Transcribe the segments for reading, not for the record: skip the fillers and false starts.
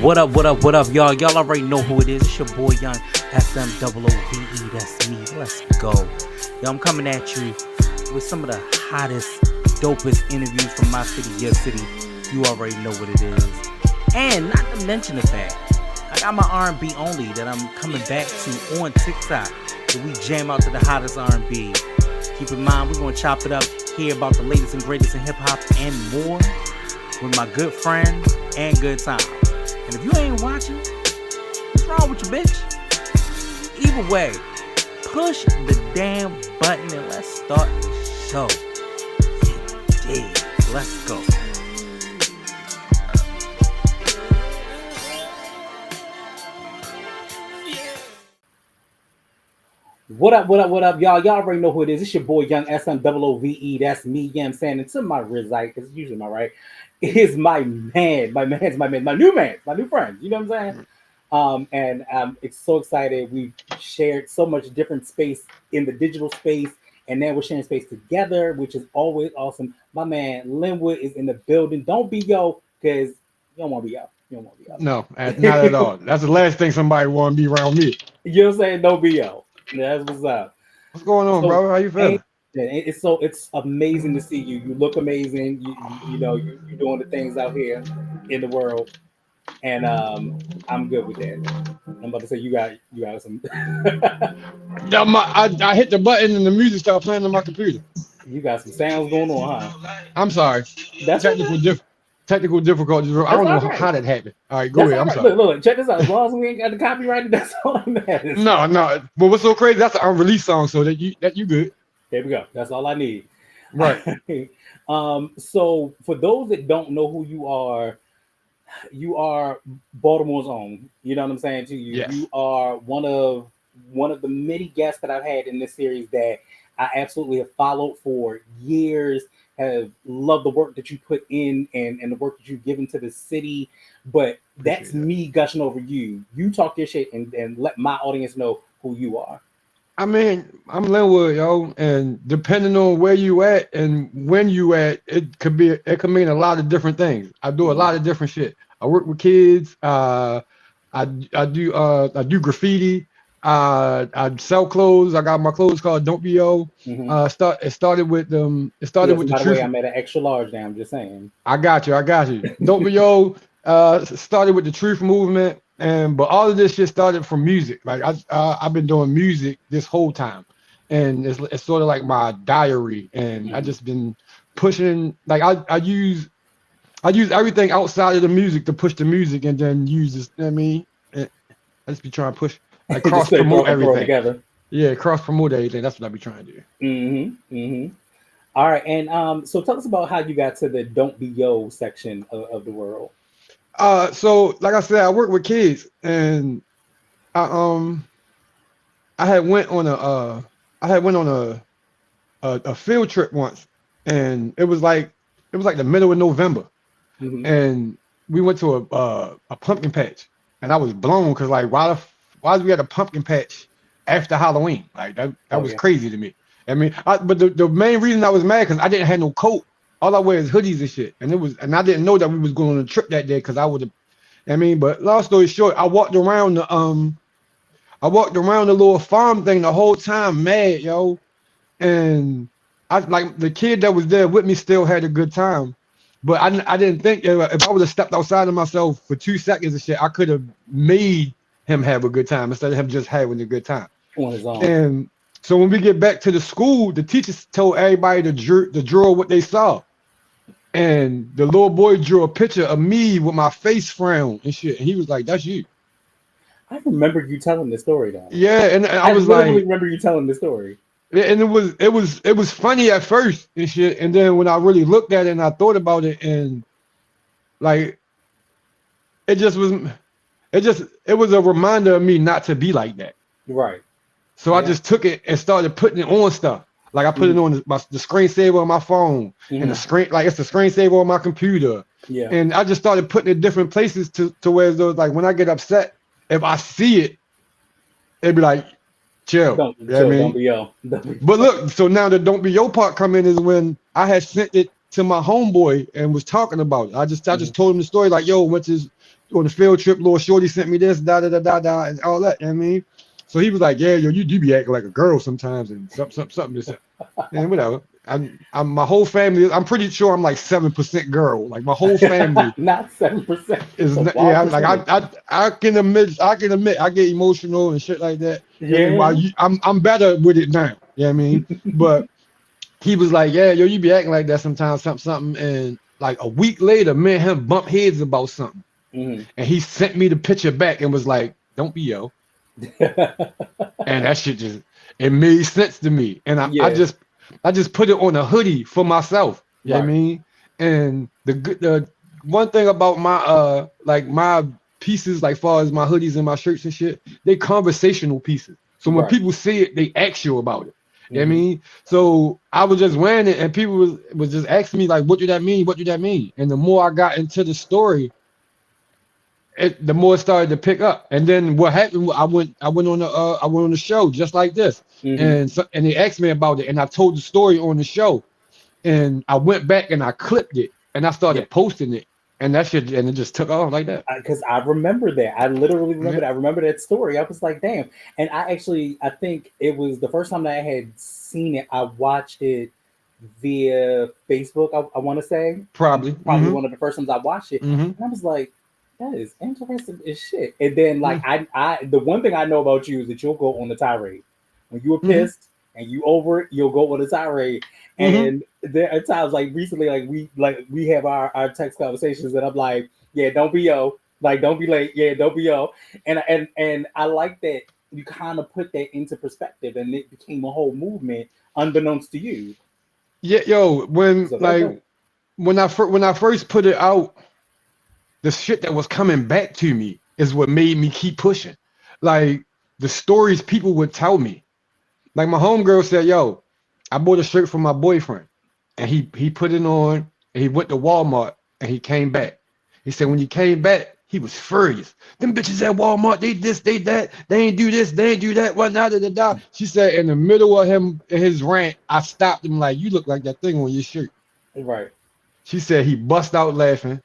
What up, what up, what up, y'all? Y'all already know who it is. It's your boy Young SMOOVE. That's me. Let's go. Yo, I'm coming at you with some of the hottest, dopest interviews from my city, your city. You already know what it is. And not to mention the fact, I got my R&B only that I'm coming back to on TikTok. So we jam out to the hottest R&B. Keep in mind, we're going to chop it up, hear about the latest and greatest in hip-hop and more with my good friends and good times. And if you ain't watching, what's wrong with you, bitch? Either way, push the damn button and let's start the show. Yeah, let's go. What up, what up, what up, y'all? Y'all already know who it is. It's your boy Young SMOOVE. That's me, you know what I'm saying? And to my right, because it's usually my right, is my man, my new friend. You know what I'm saying? And it's so excited. We've shared so much different space in the digital space, and then we're sharing space together, which is always awesome. My man Lenwood is in the building. Don't be yo, because you don't want to be yo. You don't want to be yo. No, not at all. That's the last thing somebody want to be around me. You know what I'm saying? Don't be yo. That's what's up. What's going on, bro? How you feeling? It's amazing to see you. You look amazing. You know you're doing the things out here in the world, and I'm good with that. I'm about to say you got some. I hit the button and the music started playing on my computer. You got some sounds going on, huh? I'm sorry. That's technical difficulties. I don't know how that happened. All right, go ahead. I'm sorry. Look, check this out. As long as we ain't got the copyright, that's all that matters. No. But what's so crazy? That's an unreleased song, so that you good. There we go. That's all I need. Right. So for those that don't know who you are Baltimore's own. You know what I'm saying to you? Yes. You are one of the many guests that I've had in this series that I absolutely have followed for years. Have loved the work that you put in and the work that you've given to the city. But that's me gushing over you. You talk your shit and let my audience know who you are. I mean, I'm Lenwood, yo, and depending on where you at and when you at, it could mean a lot of different things. I do a lot of different shit. I work with kids. I do graffiti. I sell clothes. I got my clothes called Don't Be Yo. Mm-hmm. It started with the truth. I'm at an extra large now. I'm just saying. I got you. Don't Be Yo. Started with the truth movement, but all of this shit started from music. Like I've been doing music this whole time, and it's sort of like my diary. And I just been pushing. Like I use everything outside of the music to push the music, and then use this. You know what I mean, I just be trying to push. Like cross promote everything together. Yeah, cross promote everything. That's what I be trying to do. All right, and so tell us about how you got to the Don't Be Yo section of the world. So like I said, I work with kids, and I had went on a field trip once, and it was like the middle of November, and we went to a pumpkin patch, and I was blown because like why we at a pumpkin patch after Halloween? Like that was crazy to me. I mean, but the main reason I was mad because I didn't have no coat. All I wear is hoodies and shit. And I didn't know that we was going on a trip that day because I would have. I mean, but long story short, I walked around the little farm thing the whole time, mad, yo. And I like the kid that was there with me still had a good time. But I didn't think if I would have stepped outside of myself for 2 seconds and shit, I could have made him have a good time instead of him just having a good time. On his own. And so when we get back to the school, the teachers told everybody to draw what they saw. And the little boy drew a picture of me with my face frown and shit. And he was like, "That's you." I remember you telling the story though. Yeah, and I was like, remember you telling the story. And it was funny at first and shit. And then when I really looked at it and I thought about it, and like it was a reminder of me not to be like that. Right. So I just took it and started putting it on stuff. Like I put it on the screensaver on my phone and the screen, like it's the screensaver on my computer. Yeah. And I just started putting it in different places to where those, like when I get upset, if I see it, it'd be like, chill. Don't be yo. But look, so now the Don't Be Yo part come in is when I had sent it to my homeboy and was talking about it. I just told him the story like, yo, went to on the field trip, little shorty sent me this, da da da da da, and all that. You know what I mean, so he was like, yeah, yo, you do be acting like a girl sometimes, and something this, and whatever. I'm my whole family. I'm pretty sure I'm like 7% girl. Like my whole family, not 7%. is yeah. Like I can admit I get emotional and shit like that. Yeah, I'm better with it now. You know what I mean, but he was like, yeah, yo, you be acting like that sometimes, something. And like a week later, me and him bumped heads about something. And he sent me the picture back and was like, don't be yo. And that shit it made sense to me. And I just put it on a hoodie for myself. You know what I mean? And the one thing about my my pieces, like far as my hoodies and my shirts and shit, they conversational pieces. So when people see it, they ask you about it. You know what I mean? So I was just wearing it and people was just asking me like, what do that mean? What do that mean? And the more I got into the story, the more it started to pick up. And then what happened? I went on the show just like this, and they asked me about it, and I told the story on the show, and I went back and I clipped it, and I started posting it, and that shit, and it just took off like that. Because I remember that. I literally remember that. I remember that story. I was like, damn. And I think it was the first time that I had seen it. I watched it via Facebook. I want to say probably one of the first times I watched it, and I was like, that is interesting as shit. And then like I the one thing I know about you is that you'll go on the tirade. When you were pissed and you over it, you'll go on the tirade. And there are times like recently, we have our text conversations and I'm like, yeah, don't be yo. Like don't be late. Yeah, don't be yo. And I like that you kind of put that into perspective and it became a whole movement unbeknownst to you. Yeah, yo, when I first put it out, the shit that was coming back to me is what made me keep pushing. Like the stories people would tell me. Like my homegirl said, yo, I bought a shirt for my boyfriend and he put it on and he went to Walmart and he came back. He said when he came back, he was furious. Them bitches at Walmart, they this, they that, they ain't do this, they ain't do that, what da da da da. She said in the middle of his rant, I stopped him like, you look like that thing on your shirt. Right. She said he bust out laughing.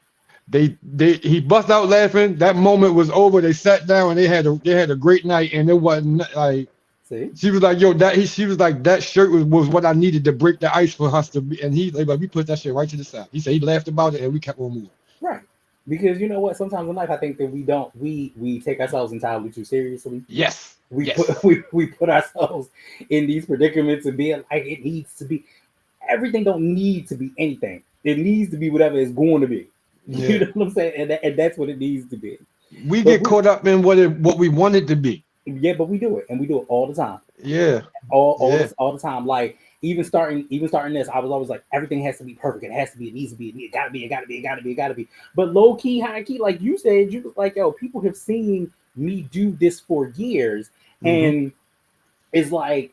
He bust out laughing. That moment was over. They sat down and they had a great night. And it wasn't like, see? She was like, yo, she was like, that shirt was what I needed to break the ice for us to be. And he like, we put that shit right to the side. He said he laughed about it and we kept on moving. Right. Because you know what? Sometimes in life, I think that we take ourselves entirely too seriously. Yes. We put ourselves in these predicaments and being like, it needs to be. Everything don't need to be anything. It needs to be whatever it's going to be. Yeah. You know what I'm saying? And that's what it needs to be. We get caught up in what we want it to be. Yeah, but we do it, and we do it all the time. Yeah, all the time. Like even starting this, I was always like, everything has to be perfect. It has to be. It needs to be. It gotta be. It gotta be. It gotta be. It gotta be. But low key, high key, like you said, you was like, yo, people have seen me do this for years, and it's like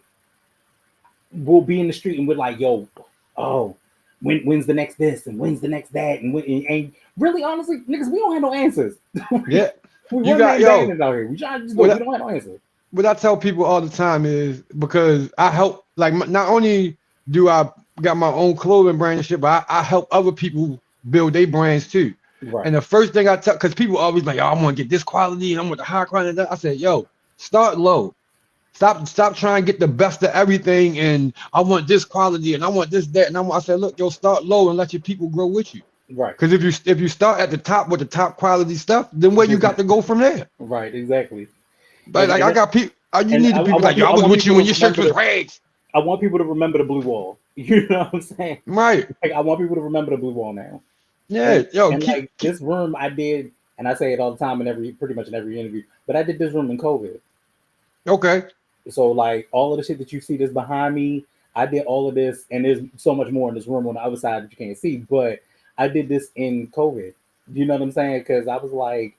we'll be in the street and we're like, yo, oh. When's the next this and when's the next that and really honestly, niggas, we don't have no answers. Yeah, we got out here. We don't have no answers. What I tell people all the time is because I help. Like not only do I got my own clothing brand and shit, but I help other people build their brands too. Right. And the first thing I tell, because people always like, yo, I want to get this quality and I want the high quality. I said, yo, start low. Stop trying to get the best of everything and I want this quality and I want this, that. And I said, look, yo, start low and let your people grow with you. Right. Because if you start at the top with the top quality stuff, then where you got to go from there? Right, exactly. But like I got people, you need people like, yo, I was with you when your shirt was rags. I want people to remember the blue wall. You know what I'm saying? Right. Like I want people to remember the blue wall now. Yeah, this room I did, and I say it all the time pretty much in every interview, but I did this room in COVID. Okay. So like all of the shit that you see that's behind me, I did all of this, and there's so much more in this room on the other side that you can't see. But I did this in COVID. You know what I'm saying? Because I was like,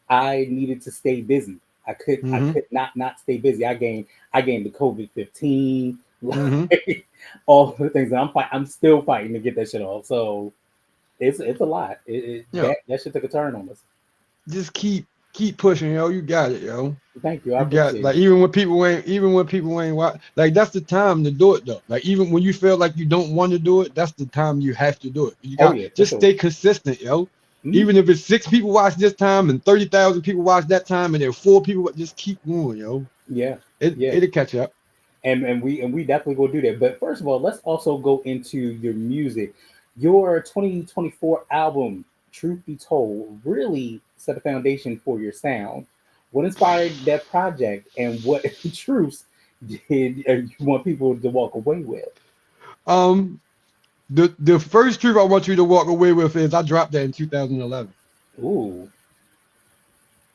I needed to stay busy. I could not stay busy. I gained the COVID-15, all the things that I'm still fighting to get that shit off. So it's a lot. That shit took a turn on us. Just keep pushing, yo. You got it, yo. Thank you. I got it. Like even when people ain't watch, like that's the time to do it though. Like even when you feel like you don't want to do it, that's the time you have to do it. You got stay consistent, yo. Even if it's 6 people watch this time and 30,000 people watch that time, and there are 4 people, just keep going, yo. Yeah, it'll catch up. And we definitely will do that. But first of all, let's also go into your music. Your 2024 album, Truth Be Told, really set the foundation for your sound. What inspired that project, and what truths did you want people to walk away with? The first truth I want you to walk away with is I dropped that in 2011. Ooh.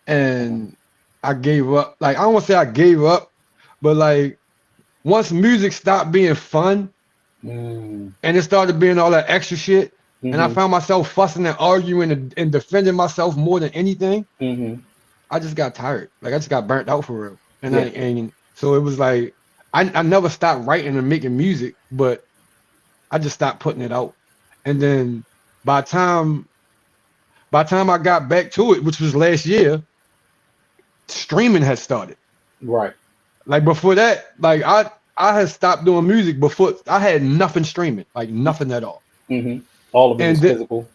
And I gave up. Like, I don't want to say I gave up, but like once music stopped being fun and it started being all that extra shit, and I found myself fussing and arguing and defending myself more than anything, I just got tired. Like, I just got burnt out for real. And so it was like I never stopped writing and making music, but I just stopped putting it out. And then by the time I got back to it, which was last year, streaming had started. Right. Like, before that, like I had stopped doing music before. I had nothing streaming, like nothing at all. All of it was physical.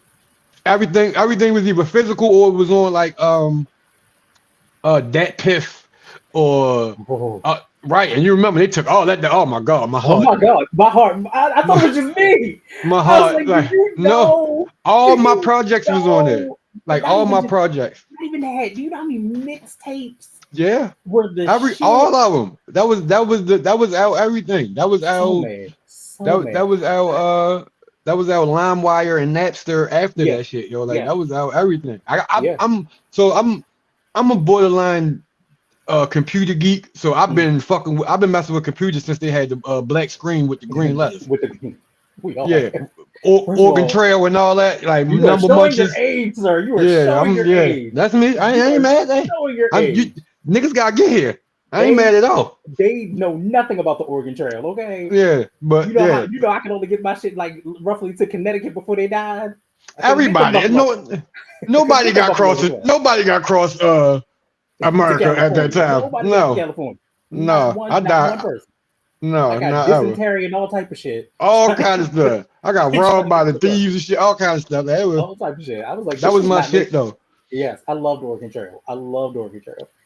Everything was either physical or it was on like Dat Piff or right. And you remember they took all that. Oh my god, my heart. Oh my god, my heart. I thought it was just me. My heart. Like, no, all my projects was on there. Like, all my projects. Not even that. Do you know how many mixtapes? Yeah. Were the all of them. That was our everything. That was our that was our LimeWire and Napster after that shit, yo. Like, that was our everything. I'm a borderline computer geek, so I've been messing with computers since they had the black screen with the green letters. Organ Trail and all that, like you number munches. Your age, sir. You are showing your age. That's me. I ain't mad. Showing your age. Niggas gotta get here. I ain't mad at all. They know nothing about the Oregon Trail, okay? Yeah, but you know I can only get my shit like roughly to Connecticut before they died. Everybody, nobody got across America at that time. Nobody no, California. I died. No, I got dysentery and all type of shit. All kind of stuff. I got robbed by the thieves and shit. All kind of stuff. All type of shit. I was like, that was my shit though. Yes, I loved Oregon Trail.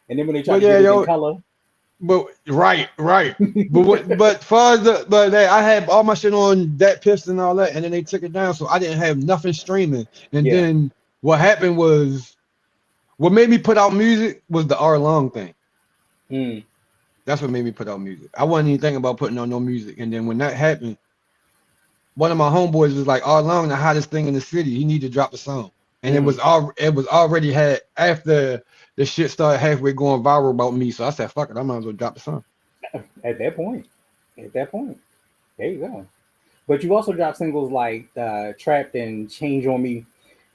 And then when they tried to get it in color. But right. but far as I had all my shit on that Piss and all that, and then they took it down, so I didn't have nothing streaming. And then what happened was, what made me put out music was the R Long thing. That's what made me put out music. I wasn't even thinking about putting out no music. And then when that happened, one of my homeboys was like, R Long, the hottest thing in the city. He need to drop a song. And it was already had after the shit started halfway going viral about me. So I said, fuck it, I might as well drop the song. At that point. There you go. But you also dropped singles like Trapped and Change on Me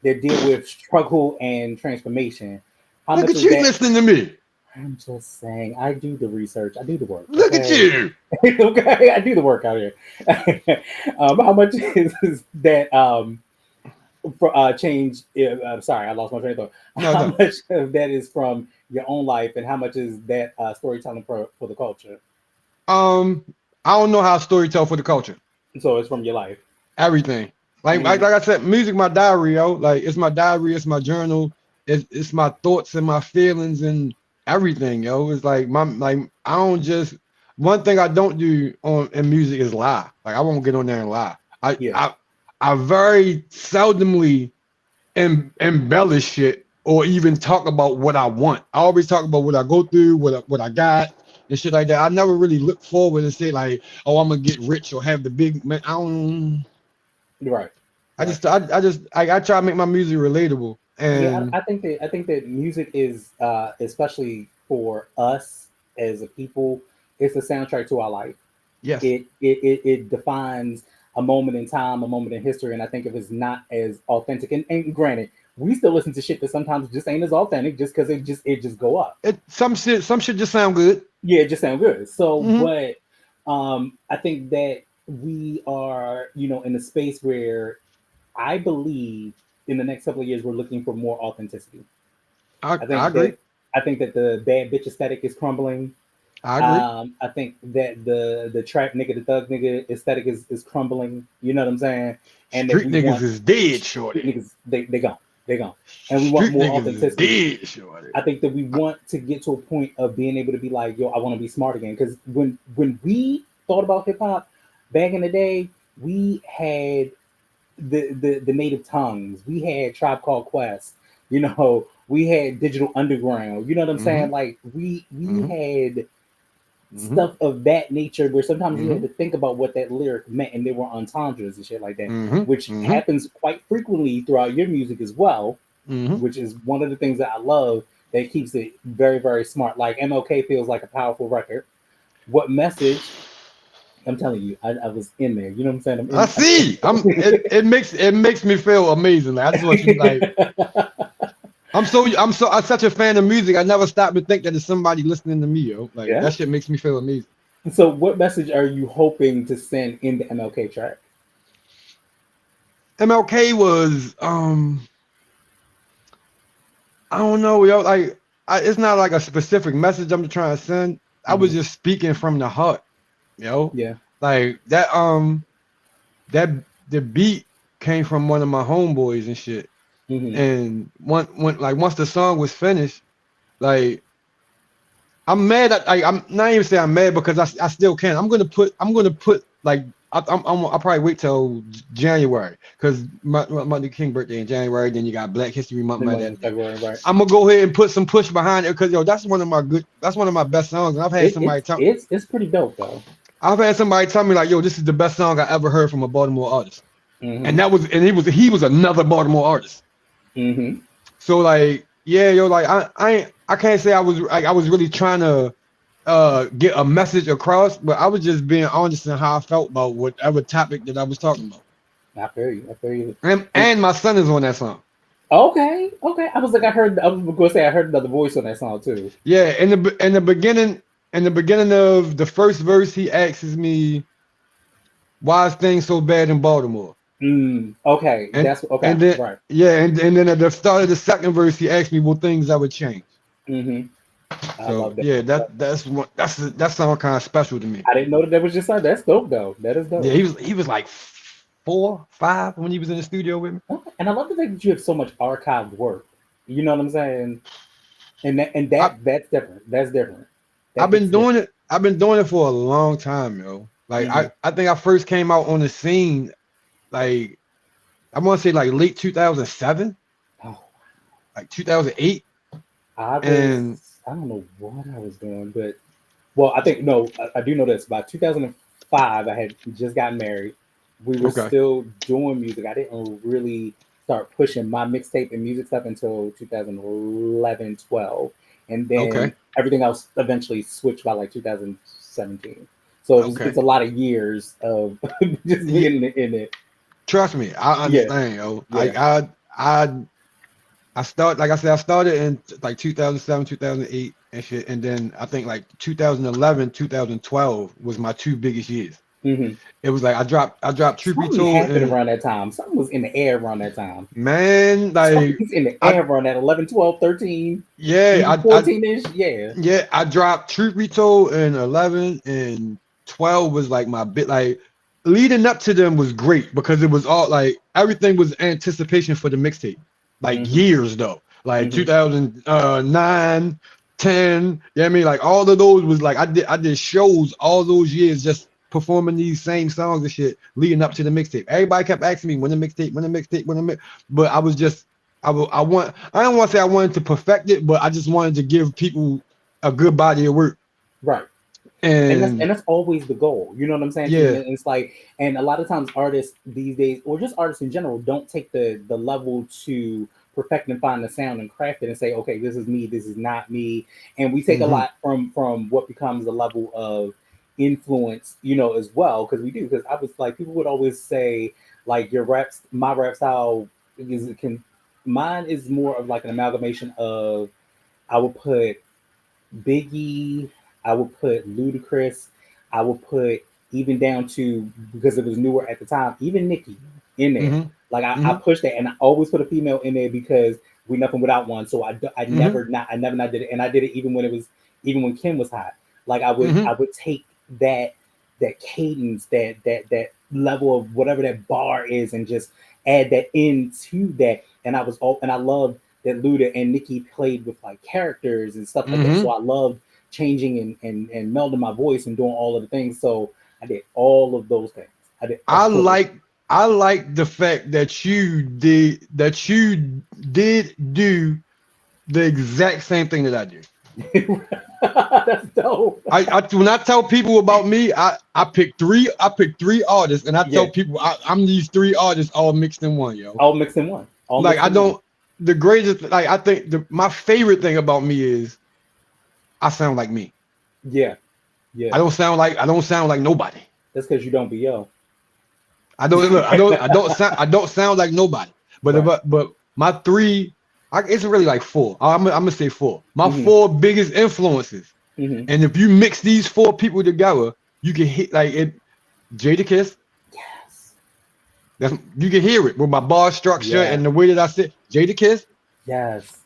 that deal with struggle and transformation. Look at you listening to me. I'm just saying, I do the research. I do the work. Look at you. Okay, I do the work out here. How much is that for change? Sorry, I lost my train of thought. How much of that is from your own life, and how much is that storytelling for the culture? I don't know how to storytell for the culture. So it's from your life. Everything. Like I said, music, my diary, yo. Like, it's my diary, it's my journal, it's my thoughts and my feelings and everything, yo. It's like I don't just, one thing I don't do in music is lie. Like, I won't get on there and lie. I very seldomly embellish shit or even talk about what I want. I always talk about what I go through, what I got and shit like that. I never really look forward and say like, oh, I'm gonna get rich or have the big man. I don't. Right. I try to make my music relatable. And I think that music is especially for us as a people, it's a soundtrack to our life. Yes. It defines a moment in time, a moment in history, and I think if it's not as authentic, and granted, we still listen to shit that sometimes just ain't as authentic just because it just go up. Some shit just sound good. Yeah, it just sound good. So, but I think that we are, in a space where I believe in the next couple of years we're looking for more authenticity. I agree. I think that the bad bitch aesthetic is crumbling. I agree. I think that the trap nigga, the thug nigga aesthetic is crumbling. You know what I'm saying? And street niggas is dead, shorty. Niggas, they gone. They're gone. And we want more authenticity. Dead, I think that we want to get to a point of being able to be like, yo, I want to be smart again. Because when we thought about hip hop back in the day, we had the native tongues. We had Tribe Called Quest. You know, we had Digital Underground. You know what I'm saying? Like we had stuff of that nature where sometimes you had to think about what that lyric meant, and there were entendres and shit like that, which happens quite frequently throughout your music as well, which is one of the things that I love that keeps it very, very smart. Like MLK feels like a powerful record. What message? I'm telling you, I was in there. You know what I'm saying? It makes me feel amazing. Like, I just want you like. I'm such a fan of music. I never stop to think that there's somebody listening to me, yo. Like that shit makes me feel amazing. So, what message are you hoping to send in the MLK track? MLK was, I don't know, yo. Like, it's not like a specific message I'm trying to send. I was just speaking from the heart, yo. Yeah. Like that, the beat came from one of my homeboys and shit. And once the song was finished, like I'm mad at, like, I'm not even saying I'm mad because I still can. I'm gonna put like I'll probably wait till January because Martin Luther King birthday in January. Then you got Black History Month. February, right. I'm gonna go ahead and put some push behind it because that's one of my best songs. And I've had somebody tell me it's pretty dope though. I've had somebody tell me like, yo, this is the best song I ever heard from a Baltimore artist, and he was another Baltimore artist. So like, yeah, yo, like I can't say I was really trying to get a message across, but I was just being honest in how I felt about whatever topic that I was talking about. I feel you. And my son is on that song. Okay. I was gonna say I heard another voice on that song too. Yeah, in the beginning of the first verse, he asks me, "Why is things so bad in Baltimore?" Okay, that's okay. And then, right. Yeah, and then at the start of the second verse, he asked me what things I would change. I love that. Yeah, that sounds kind of special to me. I didn't know that was just like that's dope though. That is dope. Yeah, he was like 4, 5 when he was in the studio with me. Okay. And I love the fact that you have so much archived work. You know what I'm saying? That's different. That's different. I've been doing it for a long time, yo. Like I think I first came out on the scene, like I want to say like late 2007, like 2008. I don't know what I was doing, but I think I do know this. By 2005, I had just gotten married. We were still doing music. I didn't really start pushing my mixtape and music stuff until 2011, 12, and then everything else eventually switched by like 2017. So it's a lot of years of just being in it. Trust me, I understand, yo. Yeah. I started in like 2007, 2008 and shit, and then I think like 2011, 2012 was my 2 biggest years. It was like I dropped Truth Be Told around that time. Something was in the air around that time. Man, like something's in the air around that 11, 12, 13. Yeah, 14-ish. Yeah, I dropped Truth Be Told in 11 and 12 was like my bit. Like leading up to them was great because it was all like everything was anticipation for the mixtape. Like years though, like 2009, 10. Yeah, I mean, like all of those was like I did shows all those years just performing these same songs and shit leading up to the mixtape. Everybody kept asking me when the mixtape, but I was just I don't want to say I wanted to perfect it, but I just wanted to give people a good body of work. Right. And that's always the goal. You know what I'm saying? Yeah. And it's like, and a lot of times artists these days, or just artists in general, don't take the level to perfect and find the sound and craft it and say, okay, this is me, this is not me. And we take a lot from what becomes the level of influence, as well, because we do. Because I was like, people would always say, like, my rap style mine is more of like an amalgamation of, I would put Biggie, I would put Ludacris, I would put even down to, because it was newer at the time, even Nicki in there. Like I pushed that, and I always put a female in there because we nothing without one. So I never not did it, and I did it even when Kim was hot. Like I would take that cadence, that level of whatever that bar is, and just add that into that. and I loved that Luda and Nikki played with like characters and stuff like that. So I loved changing and melding my voice and doing all of the things. So I did all of those things. I like the fact that you did do the exact same thing that I do. That's dope. When I tell people about me, I pick three artists, and I tell people I'm these 3 artists all mixed in one, yo. All mixed in one. The greatest, like, I think my favorite thing about me is I sound like me. Yeah. I don't sound like nobody. That's because you don't be yo. I don't sound like nobody. But my 3, it's really like 4. I'm gonna say 4. My 4 biggest influences. And if you mix these 4 people together, you can hit like it. Jadakiss. You can hear it with my bar structure and the way that I sit. Jadakiss. Yes.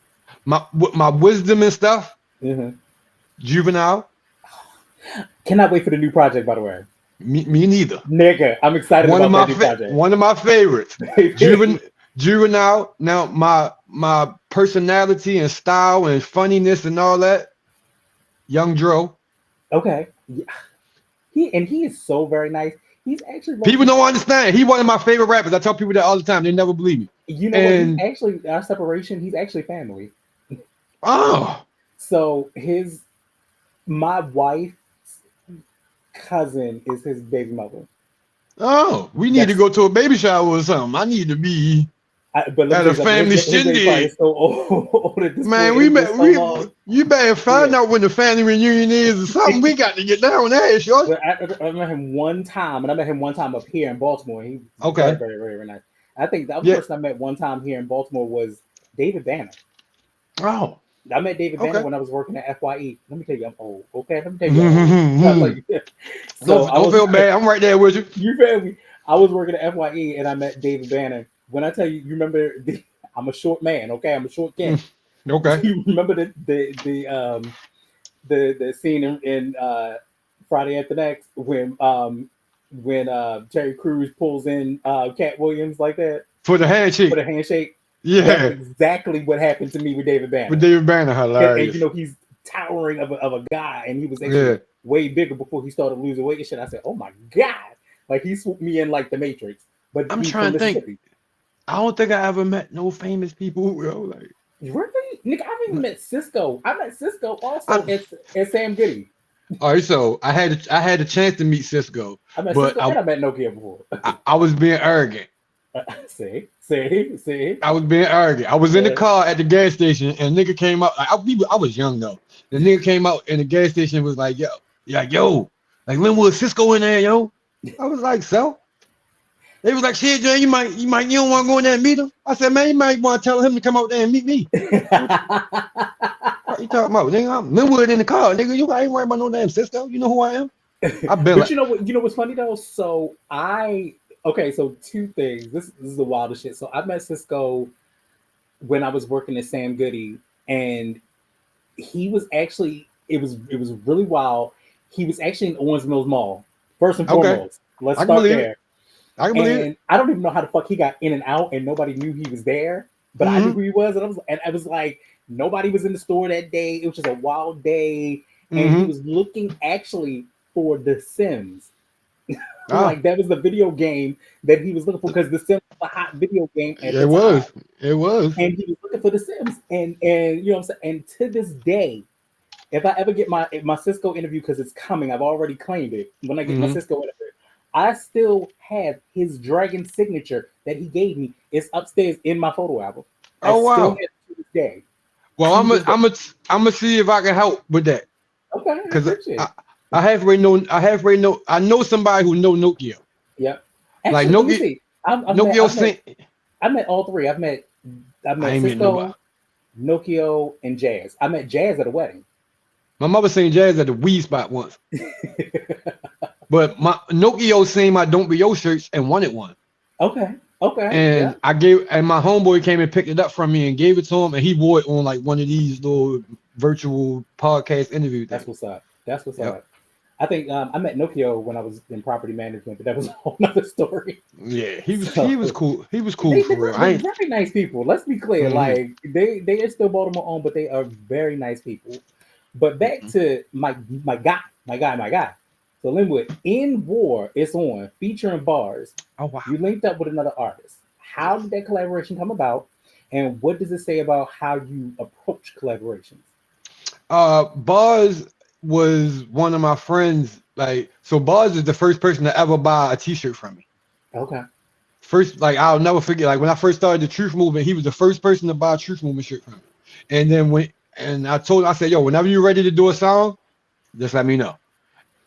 My wisdom and stuff. Juvenile. Cannot wait for the new project, by the way. Me neither. Nigga, I'm excited about that new project. One of my favorites. Juvenile. Now my personality and style and funniness and all that. Young Dro. Okay. Yeah. He is so very nice. He's actually people don't understand. He's one of my favorite rappers. I tell people that all the time. They never believe me. You know, what? He's actually our separation. He's actually family. Oh. So my wife's cousin is his baby mother. Oh, we need to go to a baby shower or something. I need to be at a family shindig. So old man, you better find out when the family reunion is or something. We got to get down there, sure. I met him one time, and I met him one time up here in Baltimore. He was very, very, very nice. I think the other person I met one time here in Baltimore was David Banner. Oh. I met David Banner when I was working at FYE. Let me tell you, I'm old. Okay, let me tell you. Don't feel bad. I'm right there with you. You feel me? I was working at FYE and I met David Banner. When I tell you, you remember? I'm a short man. Okay, I'm a short kid. Okay. You remember the scene in Friday After Next when Terry Crews pulls in Cat Williams like that for the handshake. Yeah, that's exactly what happened to me with David Banner. Hilarious. And you know, he's towering of a guy, and he was actually way bigger before he started losing weight and shit. I said, "Oh my god!" Like he swooped me in like the Matrix. But I'm trying to think. I don't think I ever met no famous people. Like really, Nick, I haven't even met Cisco. I met Cisco also at Sam Goody. All right, so I had a chance to meet Cisco. I met Cisco and I met Nokia before. I was being arrogant. See. I was being arrogant. I was in the car at the gas station, and nigga came out. I was young though. The nigga came out in the gas station and was like, yo, like Lenwood, Cisco in there, yo. I was like, so. They was like, shit, Jay, you don't want to go in there and meet him. I said, man, you might want to tell him to come out there and meet me. What you talking about, nigga? I'm Lenwood in the car, nigga. I ain't worried about no damn Cisco. You know who I am? But you know what's funny though? So so 2 things. This is the wildest shit. So I met Cisco when I was working at Sam Goody, and he was actually it was really wild. He was actually in Owens Mills Mall. First and foremost, let's start there. I can believe it. I don't even know how the fuck he got in and out, and nobody knew he was there. But I knew who he was, and I was like, nobody was in the store that day. It was just a wild day, and he was looking actually for The Sims. Like that was the video game that he was looking for, because The Sims was a hot video game at the time. It was. And he was looking for The Sims, and you know what I'm saying. And to this day, if I ever get my Cisco interview, because it's coming, I've already claimed it. When I get my Cisco interview, I still have his dragon signature that he gave me. It's upstairs in my photo album. Oh wow! Still have it to this day. Well, I'm gonna see if I can help with that. Okay. Because I halfway know. I know somebody who know Nokia. Yeah. Like Nokia. I met all 3. I met Cisco, Nokia, and Jazz. I met Jazz at a wedding. My mother seen Jazz at the weed spot once. But my Nokia seen my Don't Be Yo shirts and wanted one. Okay. And my homeboy came and picked it up from me and gave it to him, and he wore it on like one of these little virtual podcast interviews. That's what's up. I think I met Nokia when I was in property management, but that was a whole nother story. Yeah, he was cool. He was cool for real. They're very nice people. Let's be clear. Mm-hmm. Like they are still Baltimore owned, but they are very nice people. But back to my guy. So Lenwood, In War is on, featuring bars. Oh wow. You linked up with another artist. How did that collaboration come about? And what does it say about how you approach collaborations? Bars was one of my friends. Like, so Bars is the first person to ever buy a t-shirt from me. Okay. First, like, I'll never forget, like when I first started the Truth Movement, he was the first person to buy a Truth Movement shirt from me. And then I told him, I said, yo, whenever you're ready to do a song, just let me know.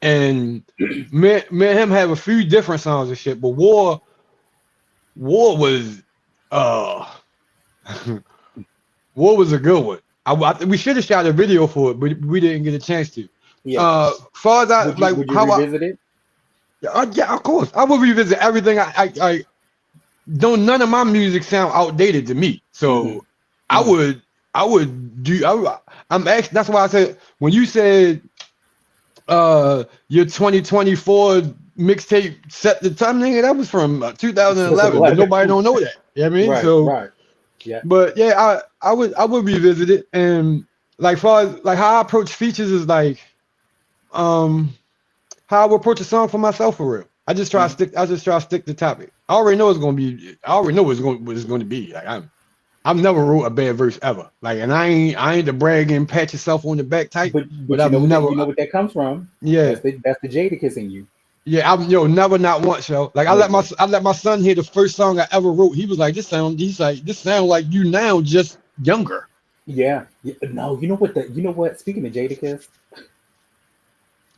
And me and him have a few different songs and shit, but War was War was a good one. We should have shot a video for it, but we didn't get a chance to. Yeah. Far as I would you how revisit it? Yeah, of course. I would revisit everything. I don't. None of my music sound outdated to me. So I would do. I'm actually. That's why I said when you said your 2024 mixtape set the time, nigga, that was from 2011. But nobody don't know that. You know what I mean? Right, so right. Yeah. But yeah, I would revisit it. And like far as like how I approach features is like how I would approach a song for myself for real. I just try to stick to topic. I already know what it's going to be. Like I've never wrote a bad verse ever. Like, and I ain't the brag and pat yourself on the back type. But I've never. You know what that comes from? Yeah, that's the Jadakiss in you. Yeah, never not once, yo. Like I let my son hear the first song I ever wrote. He was like, this sound like you now, just younger. Yeah. No, you know what? Speaking of Jadakiss,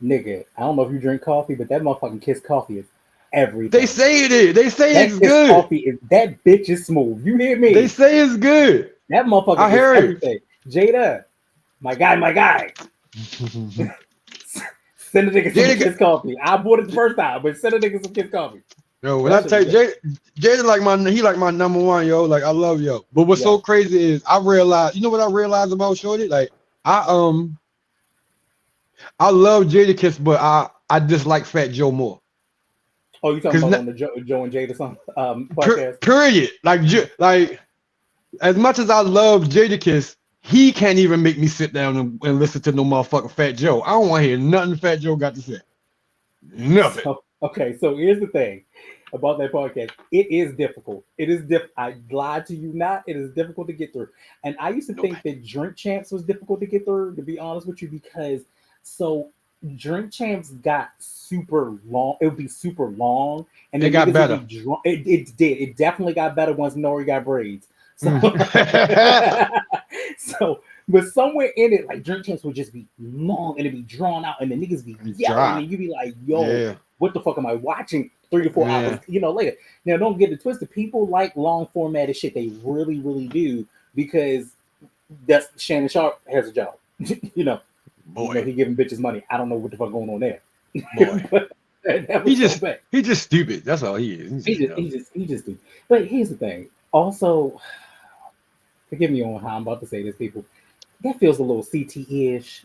nigga, I don't know if you drink coffee, but that motherfucking Kiss coffee is everything. They say it is. They say it's good. Coffee is that bitch is smooth. You hear me? They say it's good. That motherfucker I hear is everything. Jada, my guy. Send a nigga some Kiss coffee. I bought it the first time, but send a nigga some Kiss coffee. Yo, when I tell you, Jada like my number one, yo. Like I love yo. But what's so crazy is I realized, you know what I realized about Shorty? Like I love Jadakiss, but I dislike Fat Joe more. Oh, you talking about on the Joe and Jada song podcast? Period. Like as much as I love Jadakiss, he can't even make me sit down and listen to no motherfucking Fat Joe. I don't want to hear nothing Fat Joe got to say. Nothing. So here's the thing about that podcast. It is difficult. I lied to you not. It is difficult to get through. And I used to think that Drink Champs was difficult to get through, to be honest with you, because Drink Champs got super long. It would be super long. And it got better. It did. It definitely got better once Nori got braids. So, but somewhere in it, like Drink Champs would just be long and it'd be drawn out, and the niggas be yelling, and you'd be like, "Yo, what the fuck am I watching 3 to 4 hours?" Later. Now, don't get it twisted. People like long formatted shit. They really, really do, because that's Shannon Sharp has a job. Boy, he giving bitches money. I don't know what the fuck going on there. Boy, he just stupid. That's all he is. He just stupid. But here's the thing. Also, forgive me on how I'm about to say this, people. That feels a little CT-ish.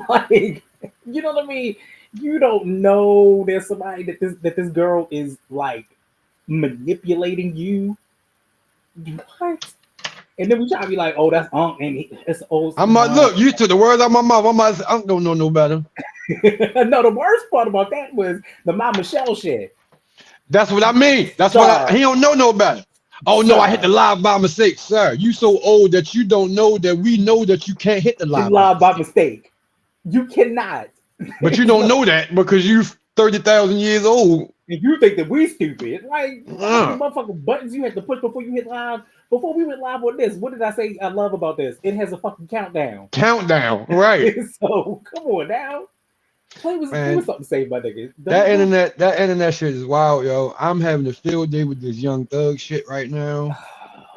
Like, you know what I mean? You don't know there's somebody that this girl is like manipulating you. What? And then we try to be like, oh, that's Unc, and it's old. I'm like, look, you took the words out of my mouth. I'm like, Unc don't know no better. No, the worst part about that was the Mama Michelle shit. That's what I mean. He don't know no better. Oh no, I hit the live by mistake, sir. You so old that you don't know that we know that you can't hit the live by mistake. You cannot. But you don't know that because you 30,000 years old. And you think that we stupid. Like motherfucking buttons you had to push before you hit live. Before we went live on this, what did I say I love about this? It has a fucking countdown. Right. So come on now. Play with something to say about that. That internet shit is wild, yo. I'm having a field day with this Young Thug shit right now.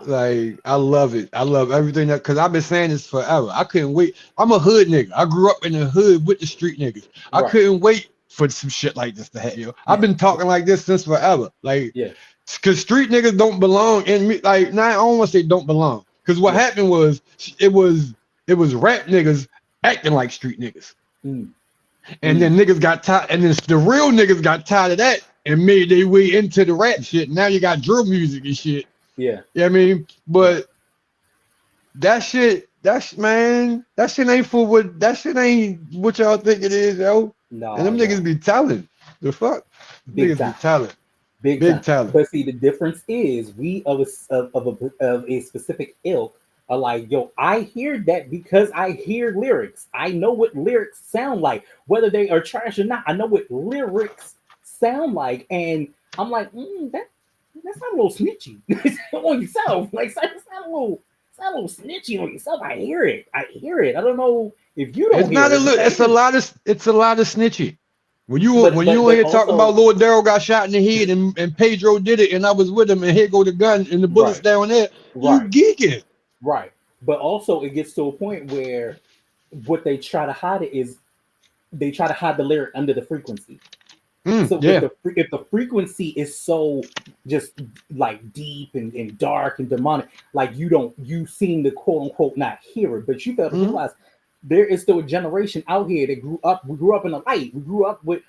Like, I love it. I love everything because I've been saying this forever. I couldn't wait. I'm a hood nigga. I grew up in the hood with the street niggas. I couldn't wait for some shit like this to happen, yo. I've been talking like this since forever. Like, because street niggas don't belong in me. Like, now I don't want to say don't belong. Because what happened was it was rap niggas acting like street niggas. And then niggas got tired, and then the real niggas got tired of that and made their way into the rap shit. Now you got drill music and shit. Yeah. You know what I mean? But that shit ain't for what y'all think it is, yo. No. And them niggas be talent. The fuck? Big Niggas time. be talent. Big talent. But see, the difference is we of a specific ilk are like, yo, I hear that because I hear lyrics. I know what lyrics sound like, whether they are trash or not. I know what lyrics sound like, and I'm like, that's not a little snitchy on yourself. Like, it's not a little snitchy on yourself. I hear it. I don't know if you don't. It's a lot of snitchy. When you But here also, talking about Lord Darrell got shot in the head and Pedro did it and I was with him and here go the gun and the bullets down there, you geeking. Right. But also it gets to a point where what they try to hide is they try to hide the lyric under the frequency. So if the frequency is so just like deep and dark and demonic, like you seem to quote unquote not hear it, but you got to realize there is still a generation out here that we grew up in the light. We grew up with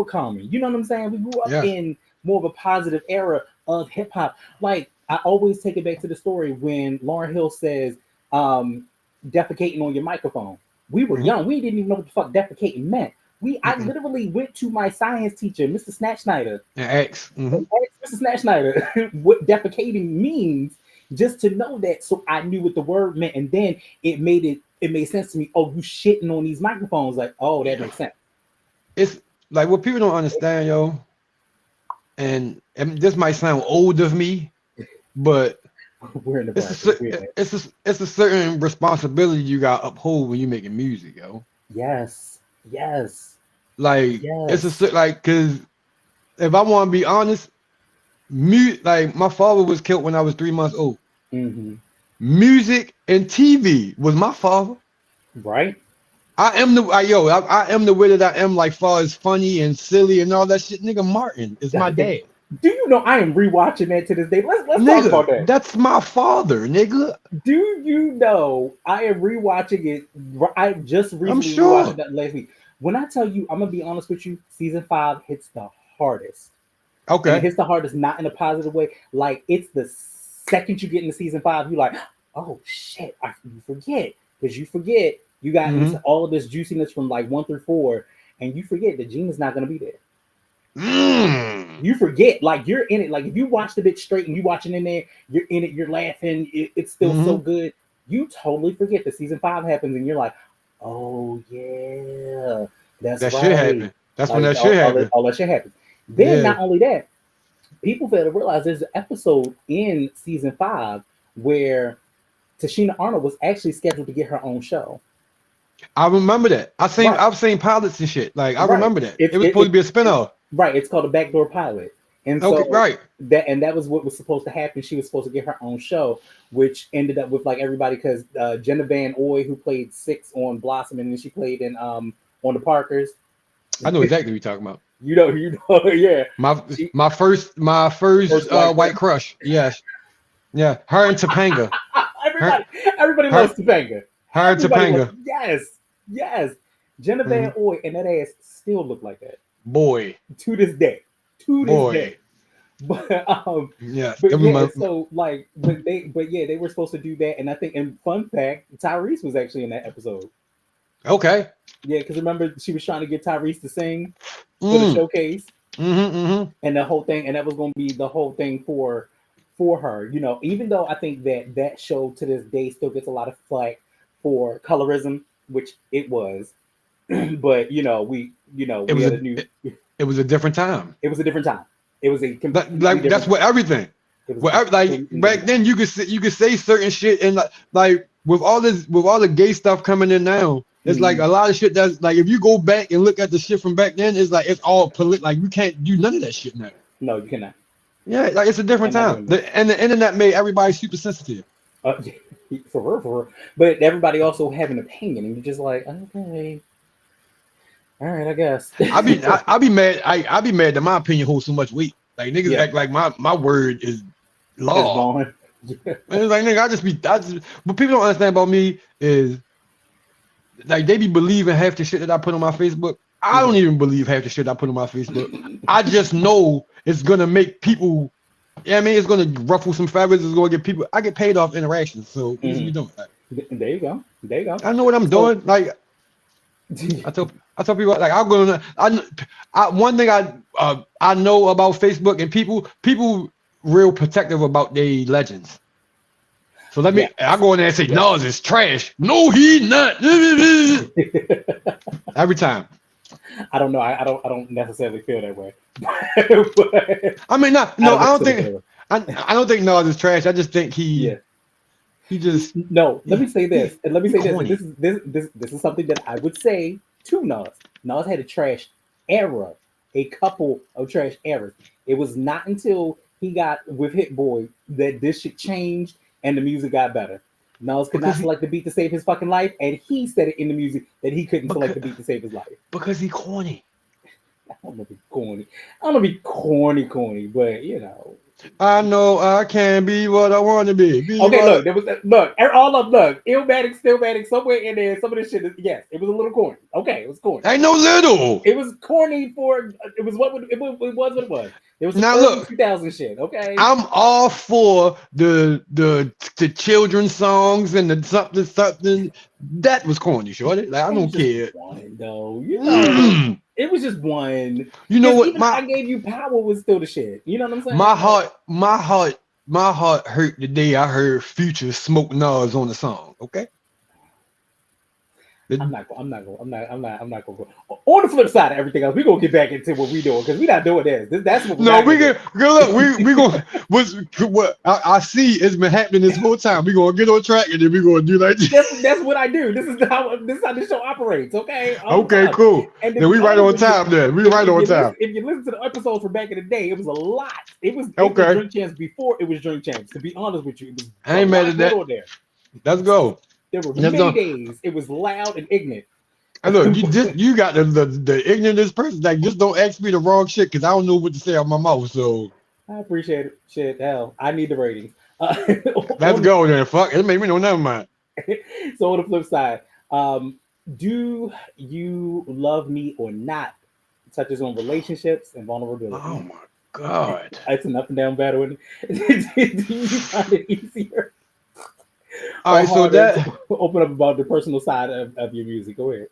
Common. You know what I'm saying? We grew up in more of a positive era of hip hop. Like, I always take it back to the story when Lauryn Hill says, defecating on your microphone. We were young. We didn't even know what the fuck defecating meant. I literally went to my science teacher, Mr. Snatch Snyder, and asked Mr. Snatch Snyder what defecating means, just to know that, so I knew what the word meant, and then it made sense to me. Oh, you shitting on these microphones? Like, oh, that makes sense. It's like what people don't understand, yo. And this might sound old of me, but we're in the it's a certain responsibility you got to uphold when you're making music, yo. Yes. Like it's because if I want to be honest, like my father was killed when I was 3 months old. Music and TV was my father. Right. I am the way that I am, like far as funny and silly and all that shit. Nigga, Martin is my dad. Do you know I am rewatching that to this day? Let's talk about that. That's my father, nigga. Do you know I am rewatching it? I just recently rewatched that last week. When I tell you, I'm gonna be honest with you, season 5 hits the hardest. Okay. And it hits the hardest, not in a positive way. Like, it's the second you get into season 5, you're like, oh shit, you forget you got into all of this juiciness from like 1 through 4, and you forget that Gina's not gonna be there. You forget, like, you're in it. Like, if you watch the bit straight and you watching in there, you're in it, you're laughing, it's still so good. You totally forget that season 5 happens, and you're like, oh yeah, that right. Shit happened. That's like, when that shit happened. All that shit happened. Then not only that, people fail to realize there's an episode in season 5 where Tashina Arnold was actually scheduled to get her own show. I remember that. I've seen pilots and shit. Like, I remember that. It was supposed to be a spinoff. Right. It's called a backdoor pilot. And so that was what was supposed to happen. She was supposed to get her own show, which ended up with like everybody, because Jenna Van Oy, who played 6 on Blossom, and then she played in on the Parkers. I know exactly what you're talking about. You know, yeah. My first white crush. Yes. Yeah. Her and Topanga. Everybody loves Topanga. Her and Topanga. Yes. Jenna Van Oy and that ass still look like that. Boy. To this day. But they were supposed to do that, and I think, and fun fact, Tyrese was actually in that episode. Okay. Yeah, because remember she was trying to get Tyrese to sing for the showcase, and the whole thing, and that was going to be the whole thing for her. You know, even though I think that show to this day still gets a lot of flack for colorism, which it was, but it was a different time. It was a different time. It was a like that's what everything. Well, like back then, you could say certain shit, and like with all the gay stuff coming in now, it's like a lot of shit that's like, if you go back and look at the shit from back then, it's like it's all like you can't do none of that shit now. No, you cannot. Yeah, like it's a different time. And the internet made everybody super sensitive. For real. But everybody also have an opinion, and you're just like, okay. All right, I guess. I'd be mad. I'd be mad that my opinion holds so much weight. Like niggas act like my word is law. And it's like, nigga, what people don't understand about me is like they be believing half the shit that I put on my Facebook. I don't even believe half the shit I put on my Facebook. I just know it's gonna make people. Yeah, I mean, it's gonna ruffle some feathers. It's gonna get people. I get paid off interactions, so what you doing? Like, there you go. There you go. I know what I'm doing. Like, I tell people like I'm gonna. One thing I know about Facebook and people real protective about their legends. So let me. I go in there and say, "No, it's trash." No, he not. Every time. I don't know. I don't necessarily feel that way. But, I mean, I don't think Nas is trash. I just think he just. No, let me say this. And let me say this. This is something that I would say to Nas. Nas had a trash era, a couple of trash eras. It was not until he got with Hit Boy that this shit changed and the music got better. Nas could not select the beat to save his fucking life, and he said it in the music that he couldn't select the beat to save his life. Because he corny. I don't want to be corny. I don't want to be corny, but you know. I know I can be what I want to be. Okay, look, there was all of Illmatic, Stillmatic, somewhere in there. Some of this shit, yes, it was a little corny. Okay, it was corny. Ain't no little. It was corny for it was what it was what it was. It was now look 2000 shit. Okay, I'm all for the children's songs and the something that was corny, shorty. Like I don't care. One, though, you know. It was just one. You know what? Even I Gave You Power was still the shit. You know what I'm saying? My heart hurt the day I heard Future smoke Nas on the song. Okay. I'm not gonna go. On the flip side of everything else, we're gonna get back into what we doing because we're not doing this. That's what we gonna what I see it's been happening this whole time. We're gonna get on track and then we're gonna do like this. That's what I do. This is how this show operates, okay? Okay, cool. And then we right on time then. We right on time. If you listen to the episodes from back in the day, it was a lot. It was Drink Champs before it was Drink Champs. To be honest with you, it was I ain't mad at that. There. Let's go. There were many days. It was loud and ignorant. And look, you got the ignorant person. Like, just don't ask me the wrong shit because I don't know what to say out my mouth. So I appreciate it. Shit, hell, I need the ratings. Let's go then. Fuck it, made me know never mind. So on the flip side, do you love me or not? Touches on relationships and vulnerability. Oh my god, it's an up and down battle. Do you find it easier? All right, so that open up about the personal side of your music. Go ahead.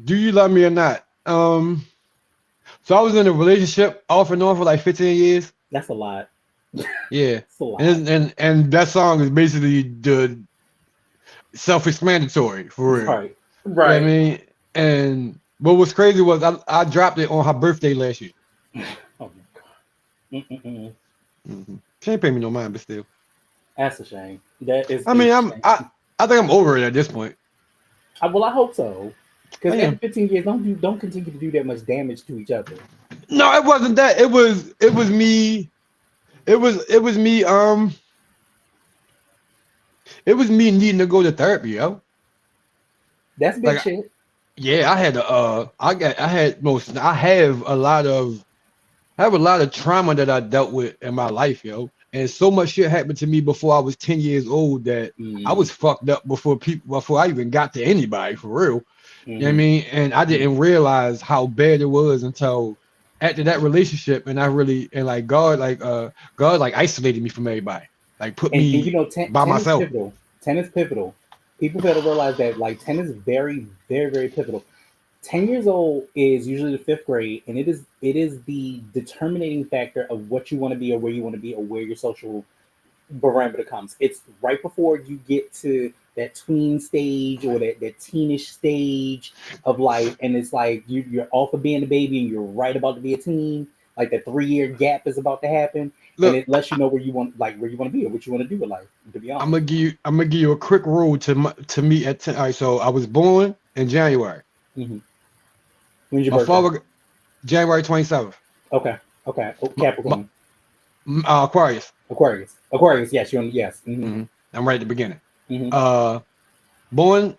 Do you love me or not? So I was in a relationship off and on for like 15 years. That's a lot. Yeah. That's a lot. And that song is basically the self-explanatory for real. Right. You know what I mean, and what was crazy was I dropped it on her birthday last year. Oh my god. Mm-hmm. She ain't pay me no mind, but still. That's a shame. That is. I mean, I think I'm over it at this point. Well, I hope so. Because after 15 years, don't continue to do that much damage to each other. No, it wasn't that. It was me. It was me. It was me needing to go to therapy, yo. That's big shit. Yeah, I had I have a lot of trauma that I dealt with in my life, yo. And so much shit happened to me before I was 10 years old that I was fucked up before I even got to anybody, for real. You know what I mean? And I didn't realize how bad it was until after that relationship. And God isolated me from everybody. Like put me by myself. 10 is pivotal. People fail to realize that 10 is very, very, very pivotal. 10 years old is usually the 5th grade, and it is the determining factor of what you want to be or where you want to be or where your social barometer comes. It's right before you get to that tween stage or that teenish stage of life, and it's like you're off of being a baby and you're right about to be a teen. Like that 3-year gap is about to happen. Look, and it lets you know where you want to be or what you want to do with life. To be honest, I'm gonna give you a quick rule to meet at 10. All right, so I was born in January. Mm-hmm. When's your birthday? Father, January 27th. Okay. Oh, Capricorn. Aquarius. Yes, you're on. Yes. Mm-hmm. I'm right at the beginning. Mm-hmm. Born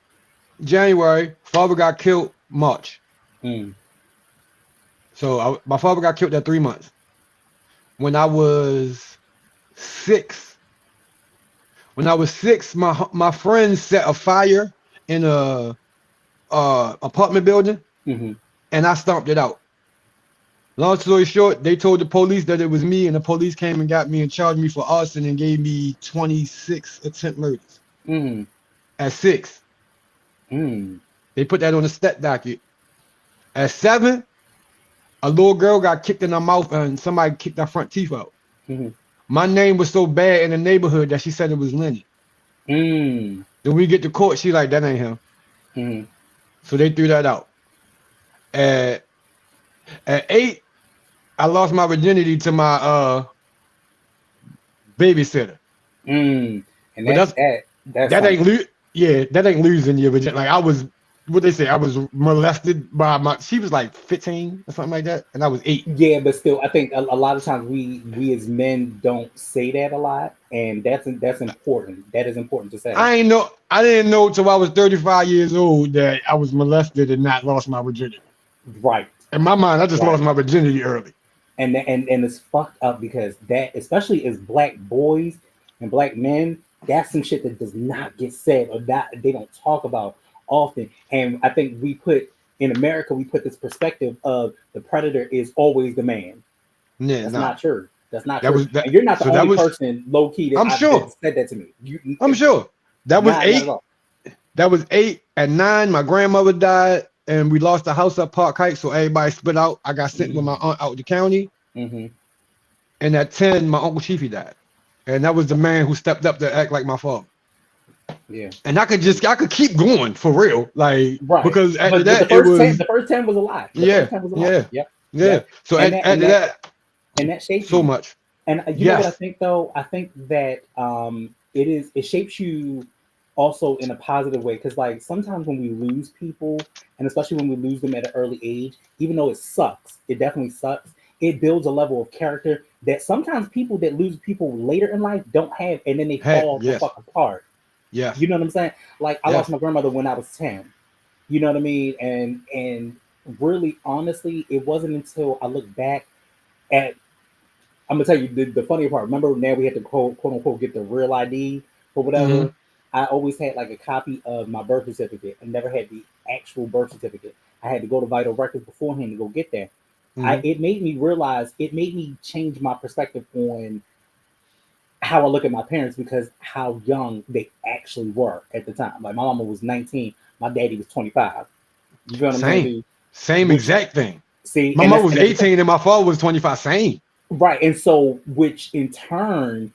January. Father got killed March. So my father got killed at 3 months. When I was 6, my friends set a fire in a apartment building, Mm-hmm. and I stomped it out. Long story short, they told the police that it was me, and the police came and got me and charged me for arson and gave me 26 attempt murders Mm-hmm. at 6. Mm. They put that on the stat docket. At 7, a little girl got kicked in her mouth and somebody kicked her front teeth out. Mm-hmm. My name was so bad in the neighborhood that she said it was Lenny. Mm. Then we get to court, she like, that ain't him. Mm-hmm. So they threw that out. At 8, I lost my virginity to my babysitter. Mm. And But that's that ain't something. that ain't losing your virginity. Like I was, what they say, I was molested by she was like 15 or something like that, and I was 8. Yeah, but still, I think a lot of times we as men don't say that a lot, and that's important. That is important to say. I didn't know till I was 35 years old that I was molested and not lost my virginity. Right. In my mind, I just Right. lost my virginity early. And it's fucked up because that, especially as black boys and black men, that's some shit that does not get said or that they don't talk about often. And I think in America we put this perspective of the predator is always the man. Yeah, That's nah. not true. That's not That true. was that. And you're not the So that only was. person low key I'm sure. that said that to me. I'm sure. That was Not 8. at all. That was 8. At 9, my grandmother died, and we lost the house at Park Heights, so everybody split out. I got sent with my aunt out the county. Mm-hmm. And at 10, my uncle Chiefy died, and that was the man who stepped up to act like my father. Yeah. And I could keep going for real, like Right. because after But that the first 10 was a lie. Yeah. So after that, and that shaped so you. much. And you know what I think though? I think that it shapes you also in a positive way, because like sometimes when we lose people, and especially when we lose them at an early age, even though it sucks, it definitely sucks. It builds a level of character that sometimes people that lose people later in life don't have, and then they fall the fuck apart. Yeah. You know what I'm saying? Like I lost my grandmother when I was 10. You know what I mean? And really honestly, it wasn't until I look back at, I'm gonna tell you the funny part. Remember now we had to quote unquote get the real ID or whatever. Mm-hmm. I always had like a copy of my birth certificate. I never had the actual birth certificate. I had to go to Vital Records beforehand to go get that. Mm-hmm. It made me change my perspective on how I look at my parents, because how young they actually were at the time. Like my mama was 19, my daddy was 25. You feel what I'm saying? Same exact thing. See, my mom was 18 and my father was 25. Same. Right. And so, which in turn,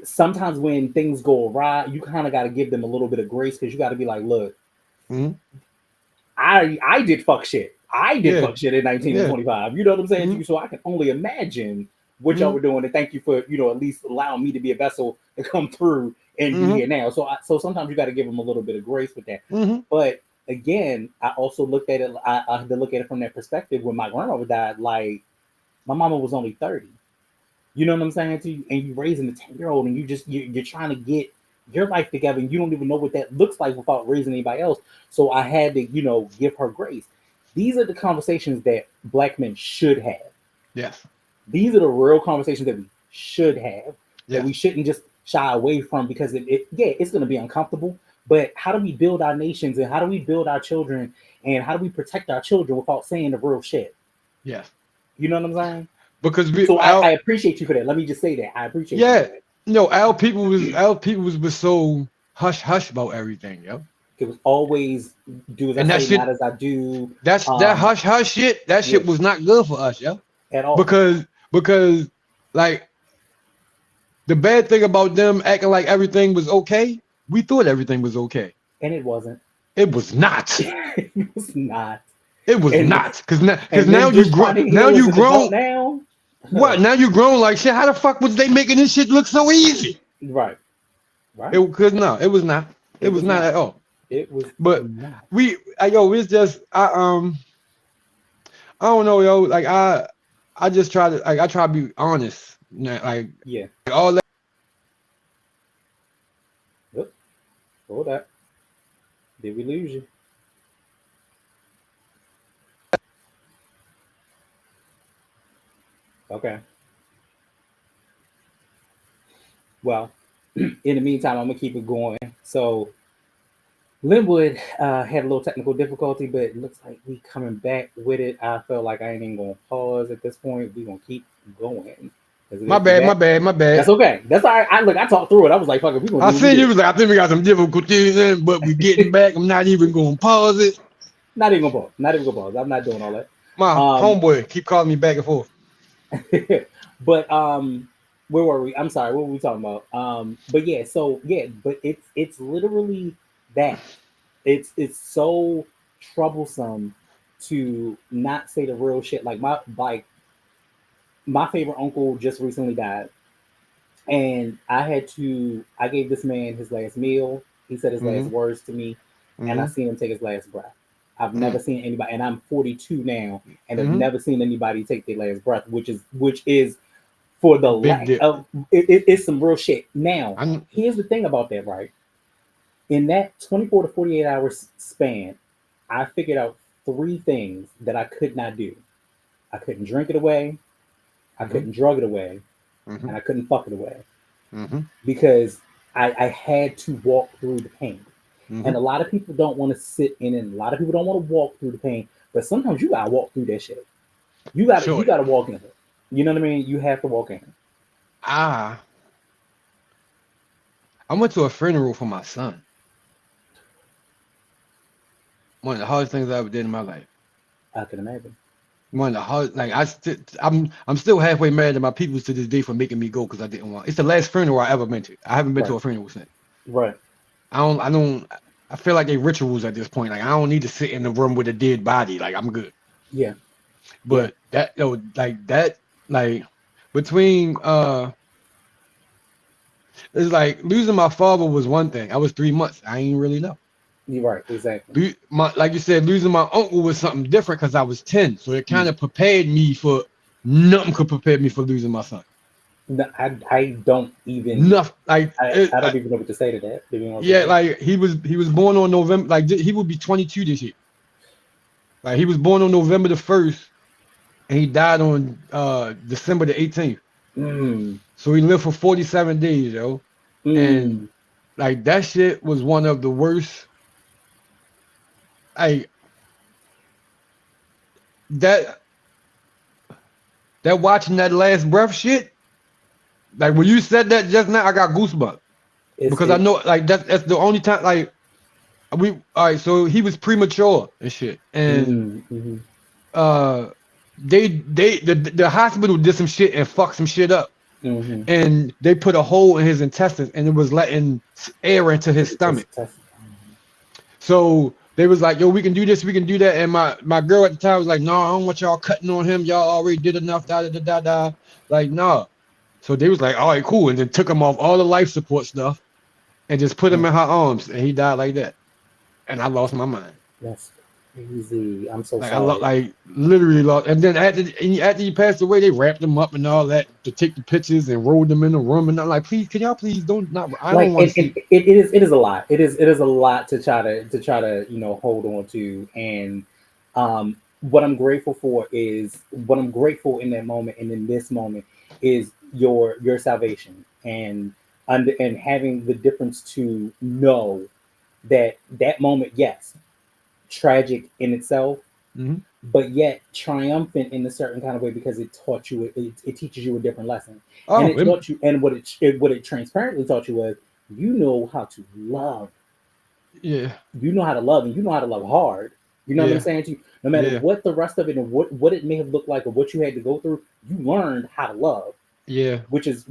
sometimes when things go awry, you kind of got to give them a little bit of grace, because you got to be like, look, I did fuck shit. I did fuck shit at 19 and 25. You know what I'm saying to you? So I can only imagine what y'all were doing. And thank you for, at least allowing me to be a vessel to come through and be here now. So sometimes you got to give them a little bit of grace with that. But again, I also looked at it. I had to look at it from that perspective. When my grandmother died, like my mama was only 30. You know what I'm saying to you? And you raising a 10-year-old, and you're trying to get your life together, and you don't even know what that looks like without raising anybody else. So I had to, give her grace. These are the conversations that black men should have. Yes. These are the real conversations that we should have. That we shouldn't just shy away from, because it's going to be uncomfortable. But how do we build our nations, and how do we build our children, and how do we protect our children without saying the real shit? Yes. You know what I'm saying? Because I appreciate you for that. Let me just say that I appreciate. Yeah, you no, our people was so hush about everything, yo. It was always do as I say, not as I do. That hush shit. That shit was not good for us, yo. At all. Because like the bad thing about them acting like everything was okay, we thought everything was okay, and it wasn't. It was not. It was not. It was not. Because now you grown. Now you grown. Now. What? Now you grown like shit. How the fuck was they making this shit look so easy? Right. Because no, it was not. It was not at all. It was. But not. It's just I don't know, yo. Like I just try to I try to be honest. Like all that. Yep. Hold that. Did we lose you? Okay. Well, in the meantime, I'm gonna keep it going. So Lenwood had a little technical difficulty, but it looks like we coming back with it. I felt like I ain't even gonna pause at this point. We gonna keep going. My bad. That's okay. That's all right. I talked through it. I was like, fuck it, we gonna I do see you was like, I think we got some difficulties in, but we getting back. I'm not even gonna pause it. Not even gonna pause. Not even gonna pause. I'm not doing all that. My homeboy keep calling me back and forth. But where were we? I'm sorry, what were we talking about? But yeah, but it's literally that. It's so troublesome to not say the real shit. Like my favorite uncle just recently died. And I gave this man his last meal. He said his last words to me, and I seen him take his last breath. I've never seen anybody, and I'm 42 now, and I've never seen anybody take their last breath, which is for the lack of it's some real shit. Now, here's the thing about that, right? In that 24 to 48 hours span, I figured out 3 things that I could not do. I couldn't drink it away, I couldn't drug it away, and I couldn't fuck it away. Because I had to walk through the pain. And a lot of people don't want to sit in it. A lot of people don't want to walk through the pain. But sometimes you gotta walk through that shit. You gotta walk in it. You know what I mean? You have to walk in it. I went to a funeral for my son. One of the hardest things I ever did in my life. I can imagine. One of the hard, like I'm still halfway mad at my people to this day for making me go because I didn't want. It's the last funeral I ever been to. I haven't been to a funeral since. Right. I feel like they rituals at this point. Like I don't need to sit in the room with a dead body. Like I'm good. Yeah. But between it's like losing my father was one thing. I was 3 months. I ain't really know. You're right, exactly. Like you said, losing my uncle was something different because I was 10. So it kind of prepared me for nothing could prepare me for losing my son. No, I don't even nothing. Like I don't even know what to say to that. Yeah, like he was born on November. Like he would be 22 this year. Like he was born on November the 1st, and he died on December the 18th. So he lived for 47 days, yo. And like that shit was one of the worst. That watching that last breath shit. Like when you said that just now, I got goosebumps because I know like that's the only time like all right. So he was premature and shit, and the hospital did some shit and fucked some shit up, and they put a hole in his intestines and it was letting air into his stomach. So they was like, yo, we can do this, we can do that, and my girl at the time was like, no, I don't want y'all cutting on him. Y'all already did enough. Like, no. So they was like, all right, cool, and then took him off all the life support stuff, and just put him in her arms, and he died like that. And I lost my mind. That's crazy. I'm so like, sorry. I literally lost. And then after he passed away, they wrapped him up and all that to take the pictures and rolled them in the room. And I'm like, please, can y'all please don't not? I don't want to see. It is a lot. It is a lot to try to hold on to. And what I'm grateful for is what I'm grateful in that moment and in this moment is your salvation and having the difference to know that moment, yes, tragic in itself, but yet triumphant in a certain kind of way because it taught you it teaches you a different lesson. And it taught you, and what it transparently taught you was you know how to love. Yeah. You know how to love, and you know how to love hard. You know what I'm saying to you? No matter what the rest of it and what it may have looked like or what you had to go through, you learned how to love. Yeah. Which is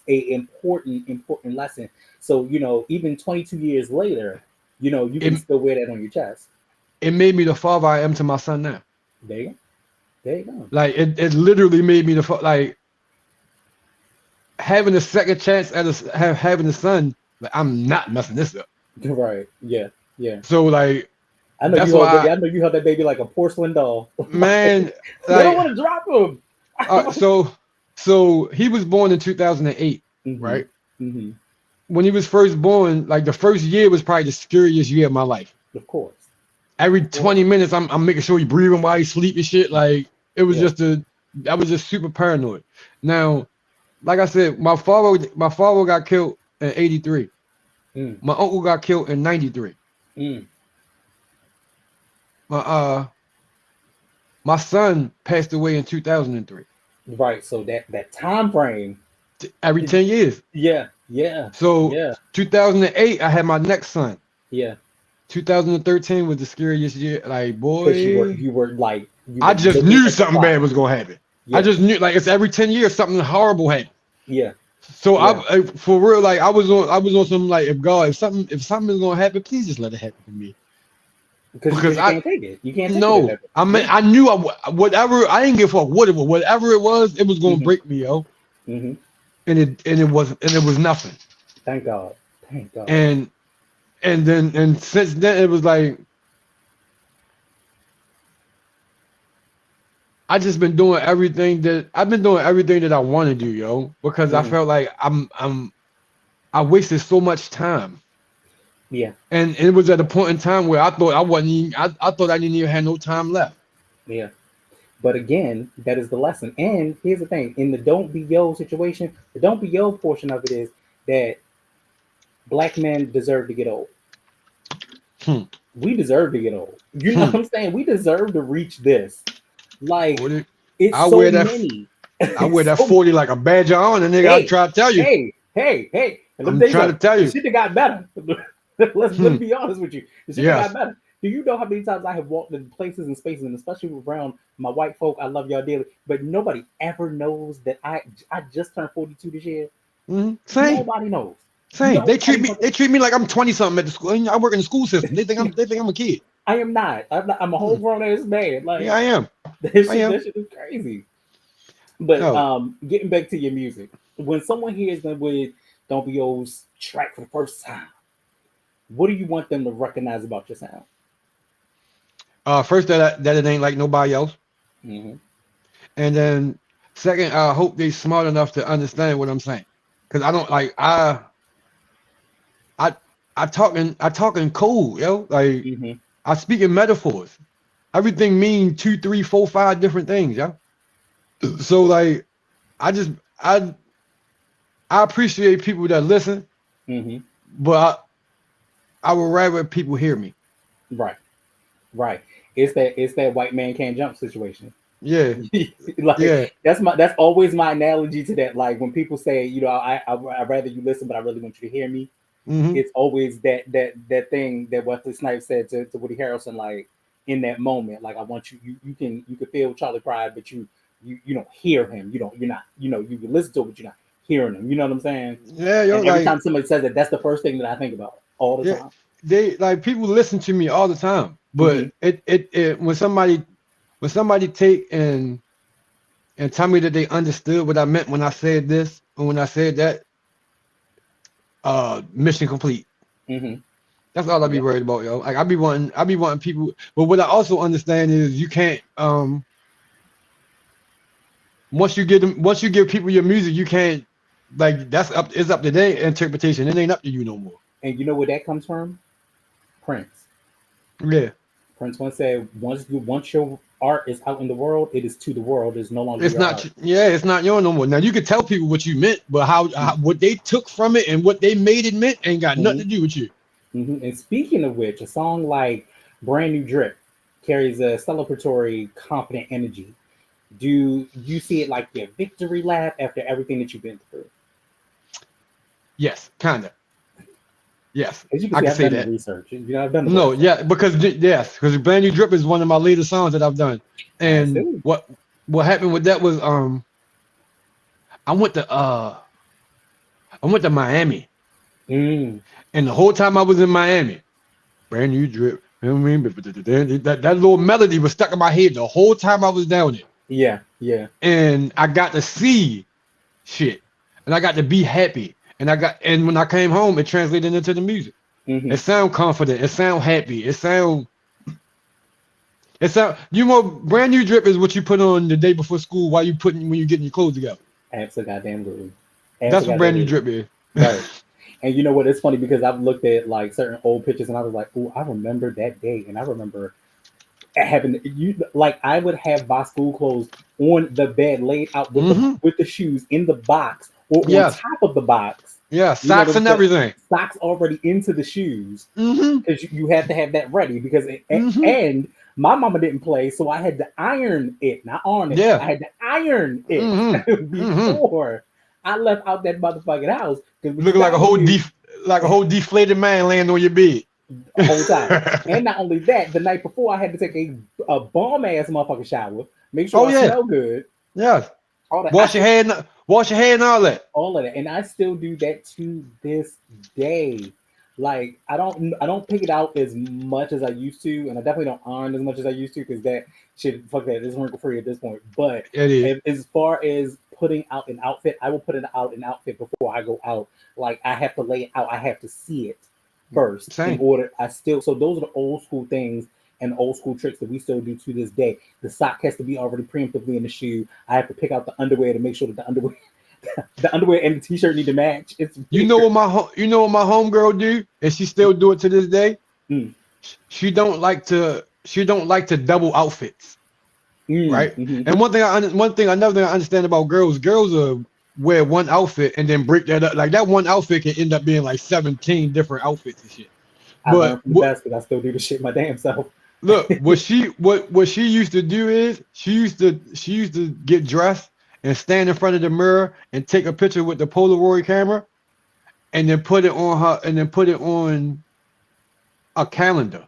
a important lesson. So, even 22 years later, you can still wear that on your chest. It made me the father I am to my son now. There you go. Like it literally made me like having a second chance at having a son. Like I'm not messing this up. Right. Yeah. Yeah. So like I know I know you held that baby like a porcelain doll. Man, I don't want to drop him. So he was born in 2008, right? Mm-hmm. When he was first born, like the first year was probably the scariest year of my life. Of course. Every 20 minutes, I'm making sure he's breathing while he's sleeping shit. Like it was I was just super paranoid. Now, like I said, my father got killed in 83. My uncle got killed in 93. My son passed away in 2003. Right. So that time frame. Every 10 years. Yeah. So 2008, I had my next son. Yeah. 2013 was the scariest year. Like, boy, you were like, I just knew something bad was gonna happen. Yeah. I just knew, like, it's every 10 years something horrible happened. Yeah. So I for real, like, I was on some, like, if something is gonna happen, please just let it happen to me. Because you can't take it. You can't take it. No, I mean, I knew whatever. I didn't give a fuck what it was. Whatever it was gonna break me, yo. Mm-hmm. And it was nothing. Thank God. And since then it was like I've been doing everything that I want to do, yo, because I felt like I wasted so much time. Yeah. And it was at a point in time where I thought I thought I didn't even have no time left. Yeah. But again, that is the lesson. And here's the thing: in the don't be yo situation, the don't be yo portion of it is that Black men deserve to get old. We deserve to get old. You know what I'm saying? We deserve to reach this. Like, it's so many. I wear that 40 like a badge of honor, nigga. I'm trying to tell you. Hey. I'm trying to tell you. The shit got better. Let's be honest with you. The shit got better. Do you know how many times I have walked in places and spaces, and especially around my white folk? I love y'all dearly, but nobody ever knows that I just turned 42 this year. Same. Nobody knows. Same. They treat me like I'm 20 something at the school. I work in the school system. They think I'm a kid. I am not. I'm a whole grown ass man. Like, yeah, I am. That shit is crazy. But getting back to your music, when someone hears them with Don't Be Yo's track for the first time, what do you want them to recognize about your sound? First, that it ain't like nobody else. And then second, I hope they smart enough to understand what I'm saying, because I don't like I talking cold, yo. Like I speak in metaphors. Everything mean 2, 3, 4, 5 different things, yo. So like I appreciate people that listen, but I would rather people hear me. Right. It's that white man can't jump situation. Yeah. That's always my analogy to that. Like when people say, you know, I'd rather you listen, but I really want you to hear me. It's always that thing that Wesley Snipes said to Woody Harrelson, like in that moment, like I want you can feel Charlie Pride, but you don't hear him. You can listen to it, but you're not hearing him. You know what I'm saying? Yeah, every time somebody says that, that's the first thing that I think about all the time. They like people listen to me all the time, but it when somebody take and tell me that they understood what I meant when I said this and when I said that, mission complete. That's all I be worried about, yo. Like I be wanting people, but what I also understand is you can't once you give people your music, you can't, like, it's up to their interpretation. It ain't up to you no more. And you know where that comes from? Prince. Yeah. Prince once said, once your art is out in the world, it is to the world. It's no longer it's your not art. Yeah, it's not yours no more. Now you can tell people what you meant, but how what they took from it and what they made it meant ain't got nothing to do with you. And speaking of which, a song like Brand New Drip carries a celebratory, confident energy. Do you see it like your victory lap after everything that you've been through? Yes, kind of. Yes, I can say that. Research. You know, I've done. Because Brand New Drip is one of my latest songs that I've done. And what happened with that was I went to Miami. And the whole time I was in Miami, Brand New Drip. You know what I mean? That little melody was stuck in my head the whole time I was down there. Yeah. And I got to see shit, and I got to be happy, and when I came home, it translated into the music. It sound confident. It sound happy. It sound. Brand New Drip is what you put on the day before school when you getting your clothes together. Absolutely. That's what Brand New Drip is. Right. And you know what? It's funny because I've looked at like certain old pictures and I was like, oh, I remember that day, and I remember having I would have my school clothes on the bed laid out with the shoes in the box or on top of the box. Yeah, socks and everything. Socks already into the shoes because you have to have that ready because and my mama didn't play, so I had to iron it, not on it. Yeah. I had to iron it before I left out that motherfucking house. Looking like a whole deflated man laying on your bed the whole time. And not only that, the night before I had to take a bomb ass motherfucking shower, make sure I smell good. Yeah. Wash your hair and all that. All of that, and I still do that to this day. Like I don't pick it out as much as I used to, and I definitely don't iron as much as I used to because that shit, fuck that, it's wrinkle free at this point. But as far as putting out an outfit, I will put out an outfit before I go out. Like I have to lay it out, I have to see it first in order. So those are the old school things and old school tricks that we still do to this day. The sock has to be already preemptively in the shoe. I have to pick out the underwear to make sure that the underwear and the t-shirt need to match. It's weird. You know what my homegirl do, and she still do it to this day. She don't like to double outfits, right? And another thing I understand about girls wear one outfit and then break that up. Like that one outfit can end up being like 17 different outfits and shit. I learned from the best because I still do the shit my damn self. Look, what she used to do is she used to get dressed and stand in front of the mirror and take a picture with the Polaroid camera, and then put it on a calendar.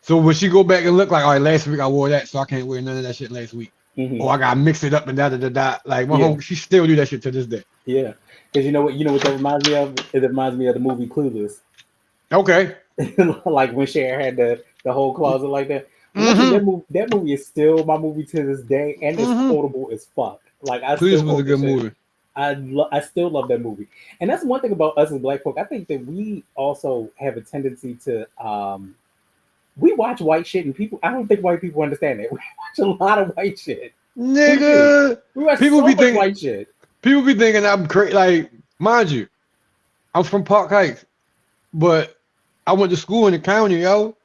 So when she go back and look like, all right, last week I wore that, so I can't wear none of that shit last week. Or I gotta mix it up and da. Like my home, she still do that shit to this day. Yeah, because you know what that reminds me of? It reminds me of the movie Clueless. Okay. Like when Cher had the whole closet like that. That movie is still my movie to this day, and it's quotable as fuck. Like Clueless was a good movie. I still love that movie, and that's one thing about us as Black folk. I think that we also have a tendency to we watch white shit, and I don't think white people understand that. We watch a lot of white shit, nigga. We watch so much white shit. People be thinking I'm crazy. Like, mind you, I'm from Park Heights, but I went to school in the county, yo.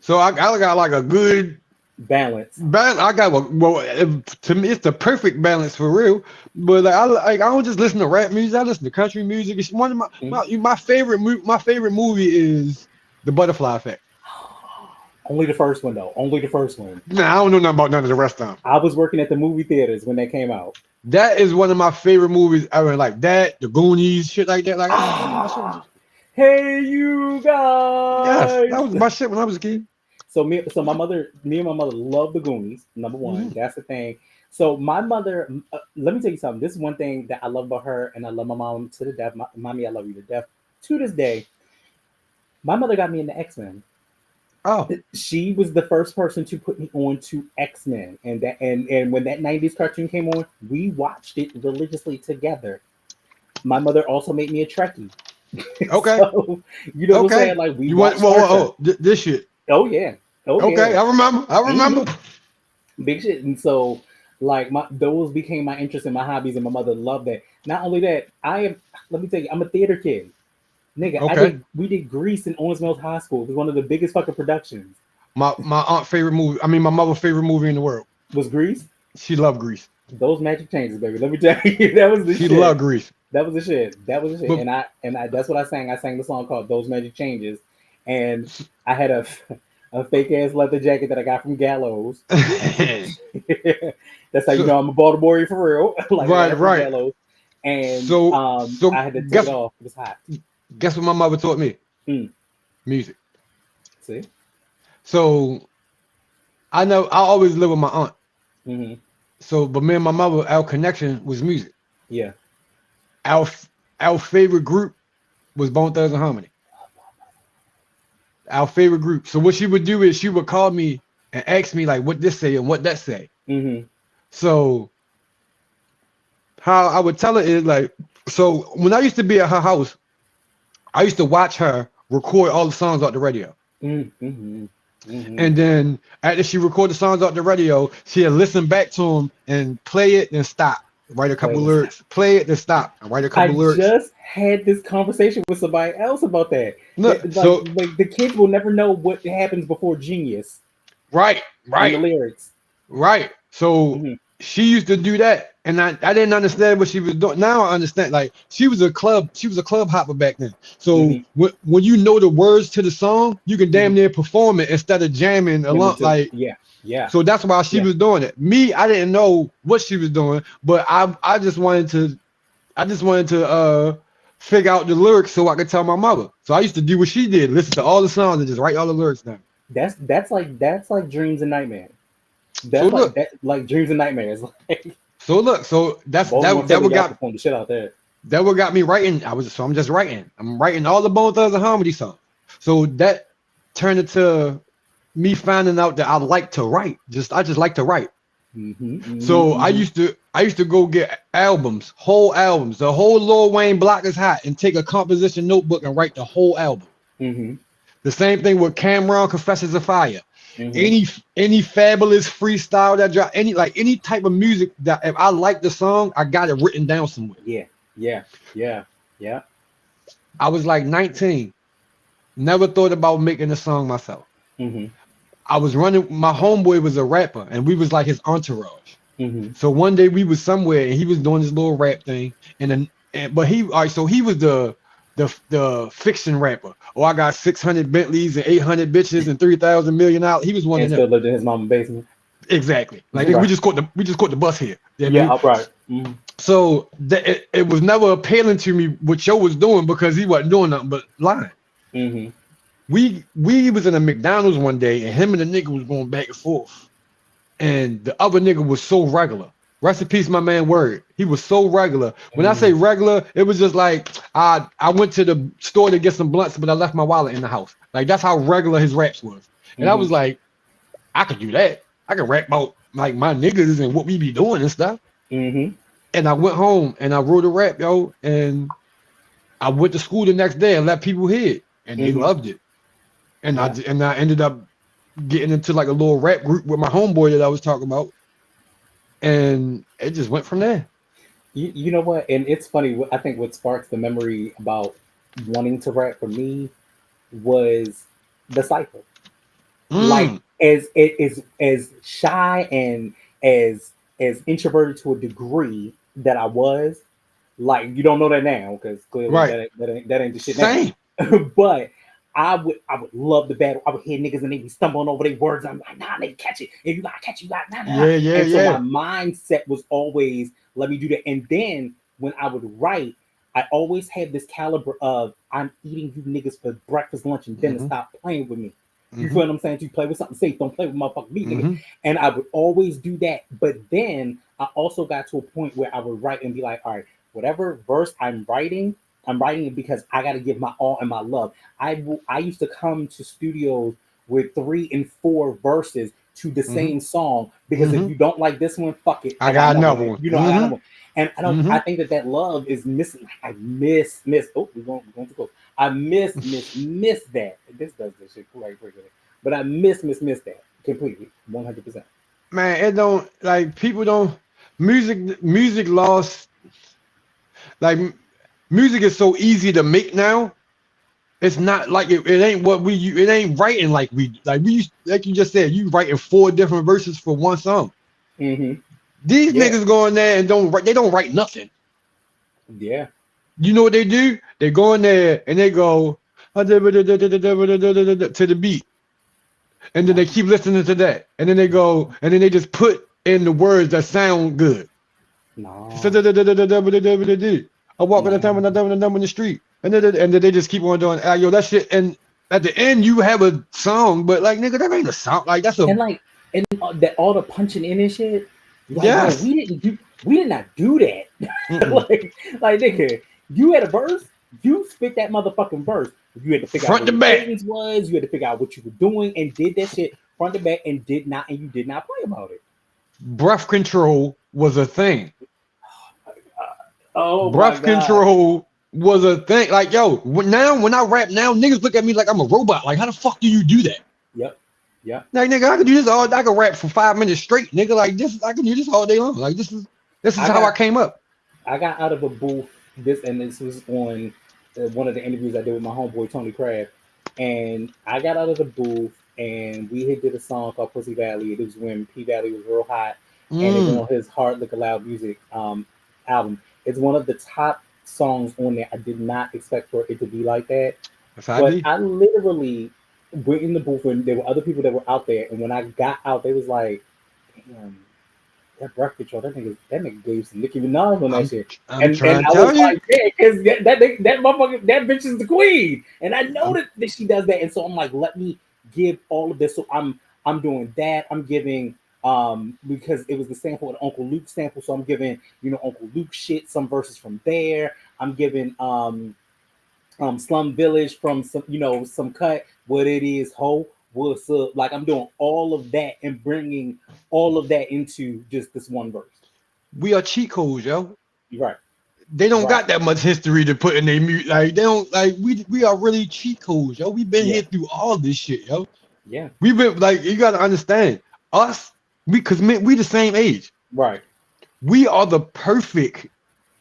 So I got like a good balance. I got to me it's the perfect balance for real. But I don't just listen to rap music. I listen to country music. It's one of my favorite movie is The Butterfly Effect. Only the first one though. Only the first one. Nah, I don't know nothing about none of the rest of them. I was working at the movie theaters when that came out. That is one of my favorite movies ever. Like that, The Goonies, shit like that. Like, hey, you guys. Yes, that was my shit when I was a kid. So me and my mother love the Goonies. Number one, that's the thing. So my mother, let me tell you something. This is one thing that I love about her, and I love my mom to the death. Mommy, I love you to death. To this day, my mother got me into X-Men. Oh, she was the first person to put me on to X-Men, and when that 90s cartoon came on, we watched it religiously together. My mother also made me a Trekkie. Okay. So, you know what I'm saying? Like this shit. Oh yeah. Okay, yeah. I remember. Big shit. And so like those became my interests and my hobbies, and my mother loved that. Not only that, let me tell you, I'm a theater kid. Nigga, we did Grease in Owens Mills High School. It was one of the biggest fucking productions. My aunt's favorite movie, my mother's favorite movie in the world was Grease. She loved Grease. Those magic changes, baby. Let me tell you, that was the shit. She loved Grease. That was the shit. And I that's what I sang. I sang the song called "Those Magic Changes," and I had a fake ass leather jacket that I got from Gallows. That's how you know I'm a Baltimorean for real. Like right. Gallows. And so I had to take it off. It was hot. Guess what my mother taught me? Music. See? So I always lived with my aunt. So, but me and my mother, our connection was music. Yeah. Our favorite group was Bone Thugs-n-Harmony. Our favorite group. So what she would do is she would call me and ask me like what this say and what that say. So how I would tell her is like, so when I used to be at her house, I used to watch her record all the songs off the radio. And then after she recorded the songs off the radio, she'd listen back to them and play it and stop. Write a couple lyrics. Play it, then stop. And write a couple lyrics. I just had this conversation with somebody else about that. Look, like the kids will never know what happens before genius. Right. The lyrics. Right. So she used to do that, and I didn't understand what she was doing. Now I understand. Like she was a club hopper back then. So when you know the words to the song, you can damn near perform it instead of jamming along. Like yeah. So that's why she was doing it. Me, I didn't know what she was doing, but I just wanted to figure out the lyrics so I could tell my mother. So I used to do what she did, listen to all the songs and just write all the lyrics down. That's like dreams and nightmares. So That's look, like dreams and nightmares. so that's that what got the shit out there. That what got me writing. I'm just writing. I'm writing all the Bone Thugs and Harmony songs. So that turned into me finding out that I like to write. I just like to write. So I used to go get whole albums, the whole Lil Wayne Block is Hot, and take a composition notebook and write the whole album. The same thing with Cameron Confessions of Fire. Any fabulous freestyle that drop, any type of music that if I like the song, I got it written down somewhere. Yeah. I was like 19, never thought about making a song myself. I was running. My homeboy was a rapper, and we was like his entourage. So one day we was somewhere, and he was doing this little rap thing, but he was the fiction rapper. Oh, I got 600 Bentleys and 800 bitches and 3,000 million out. He was one of them. Still lived in his mama's basement. Exactly. Like we just caught the bus here. Upright. So it was never appealing to me what Joe was doing because he wasn't doing nothing but lying. We was in a McDonald's one day, and him and the nigga was going back and forth, and the other nigga was so regular. Rest in peace, my man Word. He was so regular. When I say regular, it was just like I went to the store to get some blunts, but I left my wallet in the house. Like that's how regular his raps was. And I was like, I could do that. I could rap about like my niggas and what we be doing and stuff. And I went home and I wrote a rap, yo, and I went to school the next day and let people hear it, and they loved it. And I ended up getting into like a little rap group with my homeboy that I was talking about. And it just went from there. You know what? And it's funny. I think what sparks the memory about wanting to rap for me was the cypher. Like as shy and as introverted to a degree that I was. Like you don't know that now because clearly that ain't the shit now. But I would love the battle. I would hear niggas and they be stumbling over their words. I'm like, nah, they catch it. If you gotta catch it, you got nah. So my mindset was always, let me do that. And then when I would write, I always had this caliber of I'm eating you niggas for breakfast, lunch, and dinner. Stop playing with me. You feel what I'm saying? You play with something safe. Don't play with motherfucking me, nigga. And I would always do that. But then I also got to a point where I would write and be like, all right, whatever verse I'm writing it because I got to give my all and my love. I used to come to studios with 3 and 4 verses to the same song because if you don't like this one, fuck it. I got another one. You know, I got another one. And I don't. I think that love is missing. I miss. Oh, we're going too close. I miss that. This does this shit right quickly, but I miss that completely, 100%. Man, it don't like people don't. Music lost. Like music is so easy to make now. It's not like it ain't what it ain't writing like we used, like you just said, you writing 4 different verses for one song. These niggas go in there and they don't write nothing. Yeah. You know what they do? They go in there and they go to the beat. And then they keep listening to that. And then they go and then they just put in the words that sound good. No. I walk on the time and I'm in the street. And then they just keep on doing yo, that shit. And at the end you have a song, but like nigga, that ain't a song. Like that's a and that all the punching in and shit. Like, yes. No, we did not do that. like nigga, you had a verse, you spit that motherfucking verse. You had to figure out what the cadence was, you had to figure out what you were doing and did that shit front to back and you did not play about it. Breath control was a thing. Breath control was a thing. Like, yo, when I rap now, niggas look at me like I'm a robot. Like, how the fuck do you do that? Yep. Like, nigga, I can do this I can rap for 5 minutes straight, nigga. Like this, I can do this all day long. Like this is how I came up. I got out of a booth. This was on one of the interviews I did with my homeboy Tony Crabb, and I got out of the booth and we did a song called Pussy Valley. It was when P Valley was real hot, and it went on his Hard Liquor Loud Music album. It's one of the top songs on there. I did not expect for it to be like that, but I literally went in the booth and there were other people that were out there, and when I got out, they was like, "Damn, that Breakfast Show, that nigga gave some Nicki Minaj on that shit." And I was like, "Yeah, because that motherfucker, that bitch is the queen," and I know that she does that, and so I'm like, let me give all of this. So I'm doing that. I'm giving because it was the sample, an Uncle Luke sample, so I'm giving Uncle Luke shit, some verses from there. I'm giving Slum Village from some cut. What it is, ho, what's up? Like I'm doing all of that and bringing all of that into just this one verse. We are cheat codes, yo. You're right. They don't got that much history to put in their music. Like they don't like we are really cheat codes, yo. We've been here through all this shit, yo. Yeah. We've been like, you gotta understand us, we the same age. Right. We are the perfect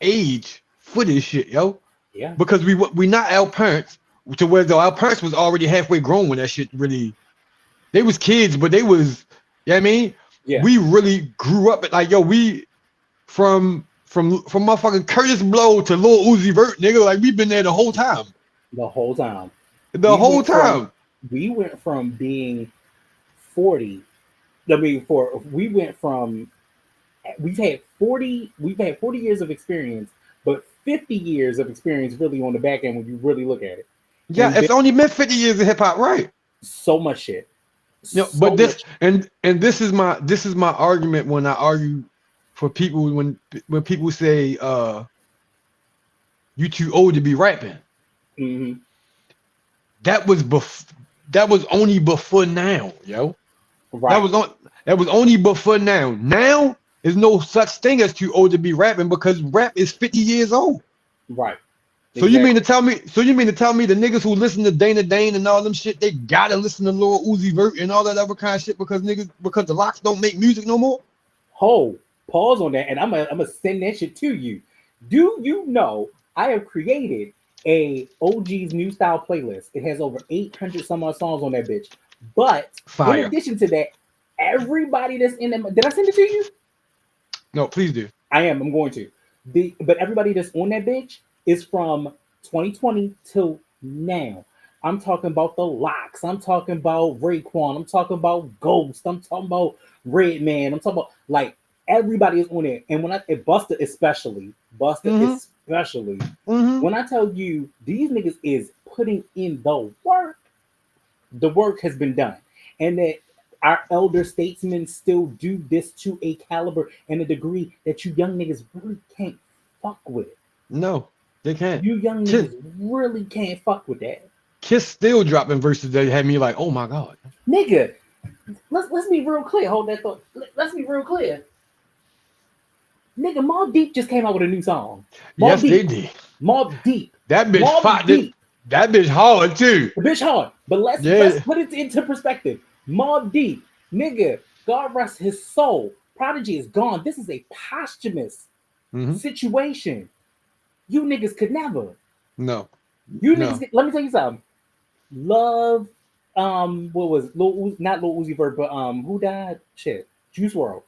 age for this shit, yo. Yeah. Because we not our parents, to where though our parents was already halfway grown when that shit really, they was kids, but they was, you know what I mean? Yeah. We really grew up like, yo, we from motherfucking Curtis Blow to Lil Uzi Vert, nigga, like we've been there the whole time. The whole time. We went from being 40. We've had 40 years of experience, but 50 years of experience really on the back end when you really look at it. Yeah, and it's only been 50 years of hip hop, right? So much shit. But this and this is my argument when I argue for people when people say you too old to be rapping. Mm-hmm. That was only before now, yo. Right. That was only before now. Now there's no such thing as too old to be rapping because rap is 50 years old. Right. So you mean to tell me the niggas who listen to Dana Dane and all them shit, they gotta listen to Lil Uzi Vert and all that other kind of shit because the Locks don't make music no more? Pause on that, and I'm gonna send that shit to you. Do you know I have created a OG's New Style playlist? It has over 800 some odd songs on that bitch. But Fire. In addition to that, everybody that's in them, did I send it to you? No, please do. I'm going to. But everybody that's on that bitch is from 2020 till now. I'm talking about the Locks. I'm talking about Raekwon. I'm talking about Ghost. I'm talking about Redman. I'm talking about like everybody is on it. And when Busta especially, when I tell you these niggas is putting in the work has been done. And that our elder statesmen still do this to a caliber and a degree that you young niggas really can't fuck with. No, they can't. You young niggas really can't fuck with that. Kiss still dropping verses that had me like, oh my god. Nigga, let's be real clear. Hold that thought. Let's be real clear. Nigga, Mobb Deep just came out with a new song. Yes, they did. Mobb Deep. That bitch fought this. That bitch hard too. The bitch hard. But let's put it into perspective. Mobb Deep, nigga, God rest his soul. Prodigy is gone. This is a posthumous situation. You niggas could never. No. You niggas. Let me tell you something. Love. What was not Lil Uzi Vert, but who died? Shit. Juice WRLD.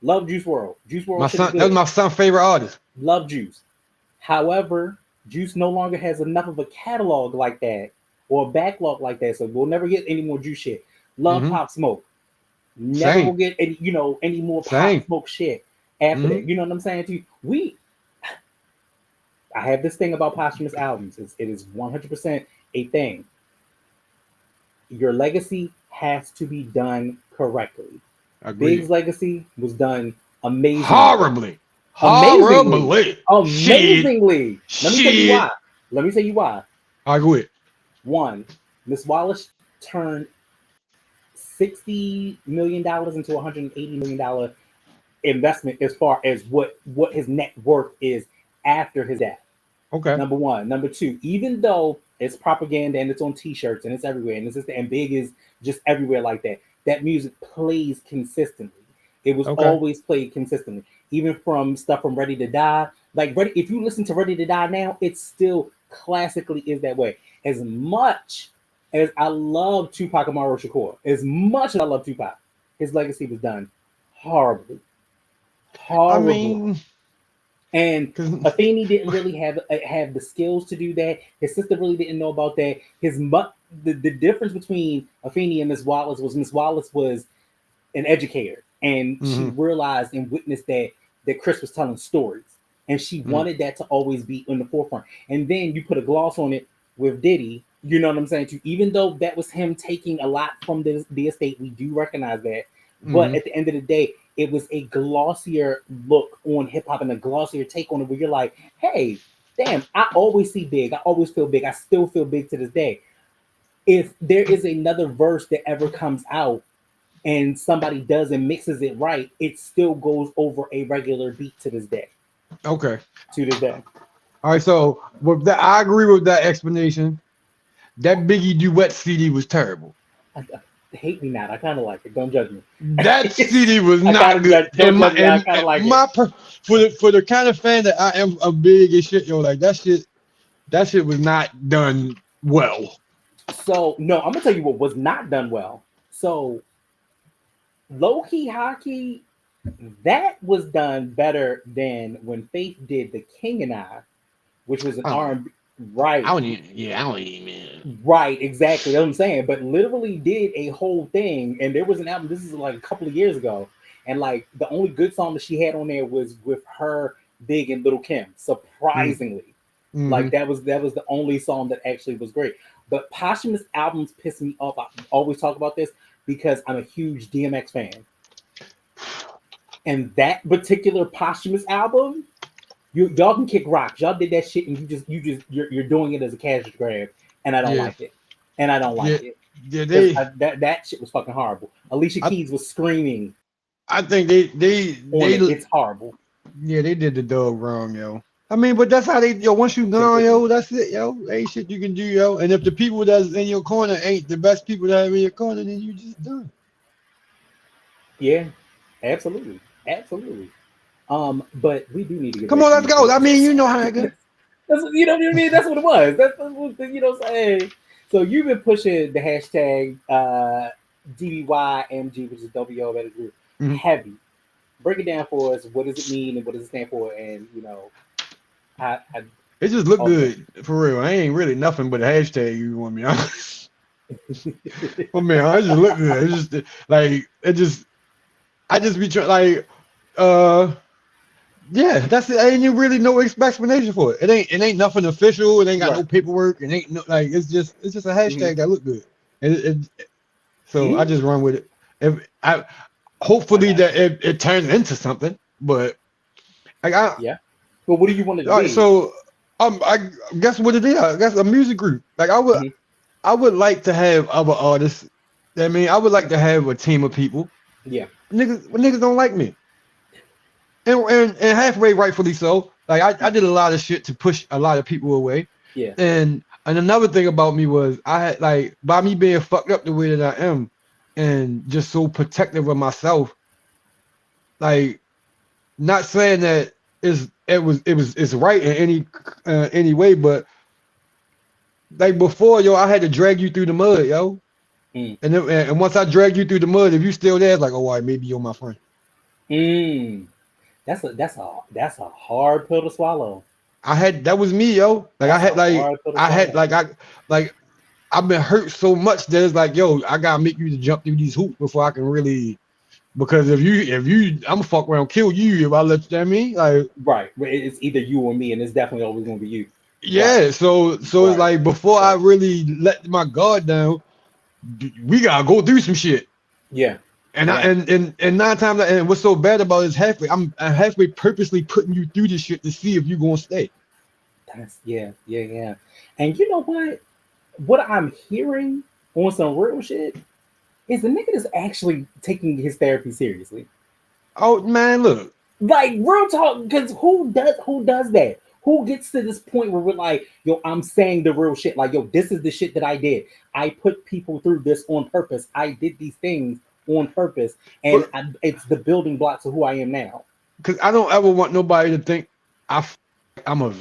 Love Juice WRLD. Juice WRLD. That was my son's favorite artist. Love Juice. However, Juice no longer has enough of a catalog like that or a backlog like that, so we'll never get any more Juice shit. Love Pop Smoke. Never will get any more Pop Smoke shit after that. You know what I'm saying to you? I have this thing about posthumous albums. It is 100% a thing. Your legacy has to be done correctly. Agreed. Big's legacy was done amazingly. Horribly. Amazingly. Let me tell you why. I agree. One, Miss Wallace turned $60 million into $180 million investment as far as what his net worth is after his death. Okay. Number one. Number two, even though it's propaganda and it's on t-shirts and it's everywhere and Big is just everywhere like that, that music plays consistently. It was always played consistently. Even from stuff from Ready to Die. Like if you listen to Ready to Die now, it still classically is that way. As much as I love Tupac Amaru Shakur, as much as I love Tupac, his legacy was done horribly. Horrible. I mean, and Afeni didn't really have the skills to do that. His sister really didn't know about that. The difference between Afeni and Miss Wallace was an educator, and she realized and witnessed that Chris was telling stories, and she wanted that to always be in the forefront. And then you put a gloss on it with Diddy. You know what I'm saying? Even though that was him taking a lot from the estate, we do recognize that. But at the end of the day, it was a glossier look on hip hop and a glossier take on it, where you're like, hey, damn, I always see big. I always feel big. I still feel big to this day. If there is another verse that ever comes out and somebody does and mixes it right, it still goes over a regular beat to this day. Okay. To this day. All right, so with that, I agree with that explanation. That Biggie Duet CD was terrible. Hate me not. I kind of like it. Don't judge me. That CD was not good. I kind of like it. For the kind of fan that I am, a big and shit, yo, like that shit was not done well. So no, I'm gonna tell you what was not done well. So low key hockey, that was done better than when Faith did The King and I, which was an R&B. Right. I don't even. Right, exactly. That's what I'm saying. But literally did a whole thing, and there was an album. This is like a couple of years ago, and like the only good song that she had on there was with her, Big, and Little Kim. Surprisingly, like that was the only song that actually was great. But posthumous albums piss me off. I always talk about this because I'm a huge DMX fan, and that particular posthumous album. Y'all can kick rocks. Y'all did that shit, and you're doing it as a cash grab, and I don't like it. And I don't like it. Yeah, that shit was fucking horrible. Alicia Keys was screaming. I think they it's horrible. Yeah, they did the dog wrong, yo. I mean, but that's how once you gone, yo, that's it, yo. Ain't shit you can do, yo. And if the people that's in your corner ain't the best people that are in your corner, then you just done. Yeah, absolutely. But we do need to get. Come on, let's go. I mean, you know how it goes. You know what I mean? That's what it was. That's what you know what I'm saying. So you've been pushing the hashtag DBYMG, which is WO Better Group, heavy. Break it down for us. What does it mean and what does it stand for? And you know, it just looked good for real. I ain't really nothing but a hashtag. You want me honest? Well, man, I just look good. It's just like I just be trying like yeah, that's it. Ain't really no explanation for it. It ain't nothing official. It ain't got no paperwork. It ain't no like. It's just a hashtag that look good. So I just run with it. Hopefully that it turns into something. But like But what do you want to do? All right, so I guess what it is. I guess a music group. Like I would like to have other artists. I mean, I would like to have a team of people. Yeah, niggas don't like me. And halfway rightfully so. Like I did a lot of shit to push a lot of people away. Yeah. And another thing about me was I had like by me being fucked up the way that I am and just so protective of myself, like not saying that it's right in any way, but like before, yo, I had to drag you through the mud, yo. And once I drag you through the mud, if you still there, it's like, oh, all right, maybe you're my friend. That's a hard pill to swallow. That was me, yo. Like I've been hurt so much that it's like, yo, I gotta make you to jump through these hoops before I can really, because if you I'm gonna fuck around, kill you if I let you. I mean, like, right. It's either you or me, and it's definitely always gonna be you. Yeah. Right. So it's like before I really let my guard down, we gotta go through some shit. Yeah. And and 9 times, and what's so bad about it is halfway. I'm halfway purposely putting you through this shit to see if you're gonna stay. That's yeah. And you know what? What I'm hearing on some real shit is the nigga that's actually taking his therapy seriously. Oh man, look. Like real talk, because who does that? Who gets to this point where we're like, yo, I'm saying the real shit. Like, yo, this is the shit that I did. I put people through this on purpose. I did these things on purpose, and it's the building blocks of who I am now. Because I don't ever want nobody to think I'm a.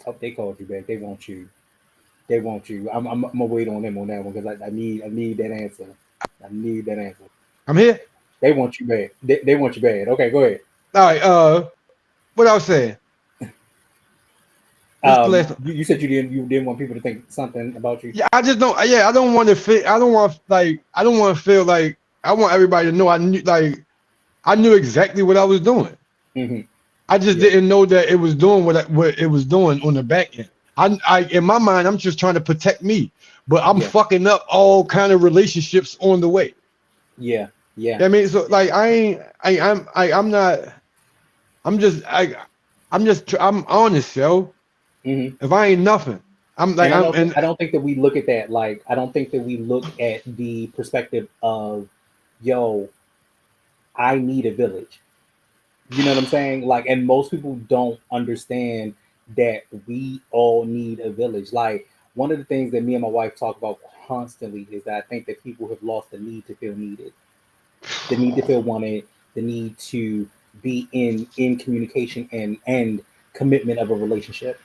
Oh, they called you back. They want you. I'm gonna wait on them on that one because I need that answer. I need that answer. I'm here. They want you bad. They want you bad. Okay, go ahead. All right. What I was saying. You said you didn't want people to think something about you. Yeah, I just don't. Yeah, I don't want to fit. I don't want to feel like I want everybody to know I knew exactly what I was doing. Mm-hmm. I just didn't know that it was doing what it was doing on the back end. I in my mind, I'm just trying to protect me, but I'm fucking up all kind of relationships on the way. Yeah. I mean, so like I'm honest, yo. Mm-hmm. If I ain't nothing, I'm like I don't think that we look at that. Like, I don't think that we look at the perspective of, yo, I need a village. You know what I'm saying? Like, and most people don't understand that we all need a village. Like, one of the things that me and my wife talk about constantly is that I think that people have lost the need to feel needed, the need to feel wanted, the need to be in communication and commitment of a relationship.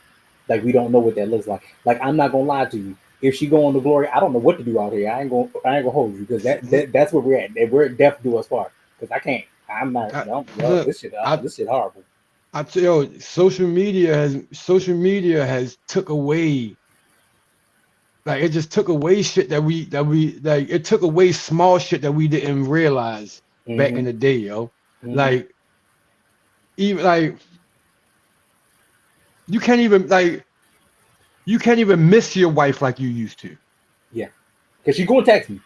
Like, we don't know what that looks like. Like, I'm not gonna lie to you. If she go on to glory, I don't know what to do out here. I ain't gonna hold you, because that's where we're at. We're deaf do us part. Because I can't. I'm not. This shit horrible. I tell you, social media has took away. Like, it just took away shit that we like. It took away small shit that we didn't realize back in the day, yo. Mm-hmm. Like, even like you can't even miss your wife like you used to. Yeah, because she gonna text me.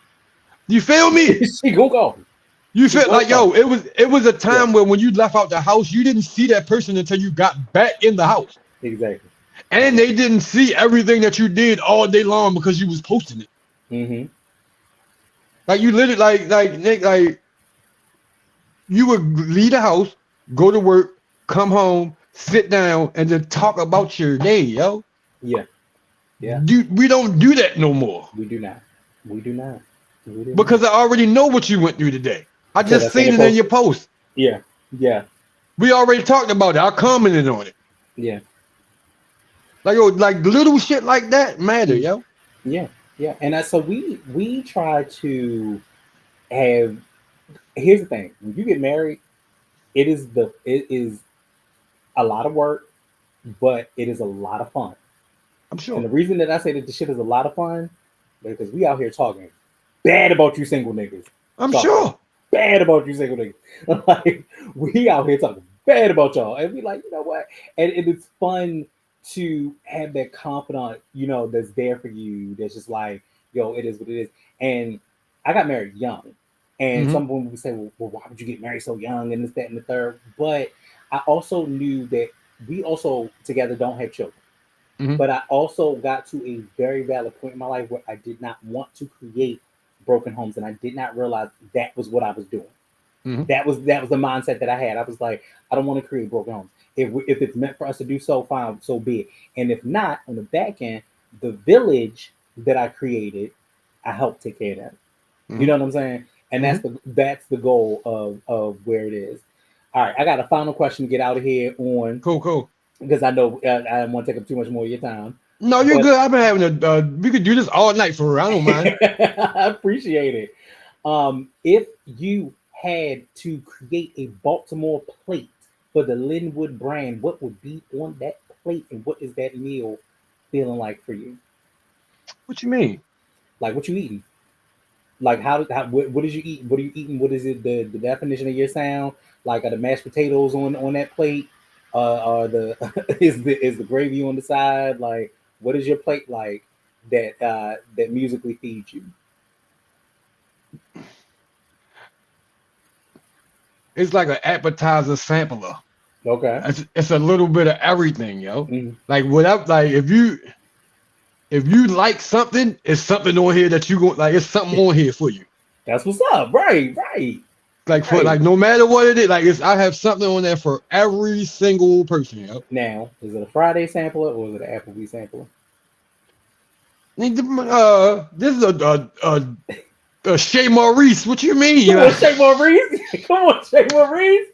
You feel me? She gonna call me. You feel like, yo, it was a time where when you left out the house, you didn't see that person until you got back in the house. Exactly. And they didn't see everything that you did all day long because you was posting it. Mm-hmm. Like, you literally like you would leave the house, go to work, come home, sit down, and then talk about your day, yo. Yeah. Yeah. We don't do that no more. We do not. Because I already know what you went through today. I just seen it in your post. Yeah. Yeah. We already talked about it. I commented on it. Yeah. Like, yo, like little shit like that matter, yo. Yeah. Yeah. And so we try to have. Here's the thing: when you get married, it is a lot of work, but it is a lot of fun. I'm sure. And the reason that I say that the shit is a lot of fun, because we out here talking bad about you single niggas. I'm sure. Bad about you single niggas. Like, we out here talking bad about y'all. And we like, you know what? And it's fun to have that confidant, that's there for you. That's just like, yo, it is what it is. And I got married young. And some women would say, well, why would you get married so young, and this, that, and the third? But I also knew that we also together don't have children. Mm-hmm. But I also got to a very valid point in my life where I did not want to create broken homes, and I did not realize that was what I was doing. Mm-hmm. That was the mindset that I had. I was like, I don't want to create broken homes. If it's meant for us to do so, fine, so be it. And if not, on the back end, the village that I created, I helped take care of that. Mm-hmm. You know what I'm saying? And that's the goal of where it is. All right, I got a final question to get out of here on. Cool. Because I know I don't want to take up too much more of your time. No, you're good. I've been having we could do this all night for real. I don't mind. I appreciate it. If you had to create a Baltimore plate for the Lenwood brand, what would be on that plate, and what is that meal feeling like for you? What you mean? Like, what you eating? Like, what did you eat? What are you eating? What is it? The definition of your sound? Like, are the mashed potatoes on that plate? Are is the gravy on the side? Like, what is your plate like that musically feeds you? It's like an appetizer sampler. Okay. It's a little bit of everything, yo. Mm-hmm. Like, if you like something, it's something on here that you go like. It's something on here for you. That's what's up. Right. Like, for like, no matter what it is, like, I have something on there for every single person, yo. Now, is it a Friday sampler or is it an Applebee sampler? This is a Shea Maurice. What you mean? Come on, Shea Maurice.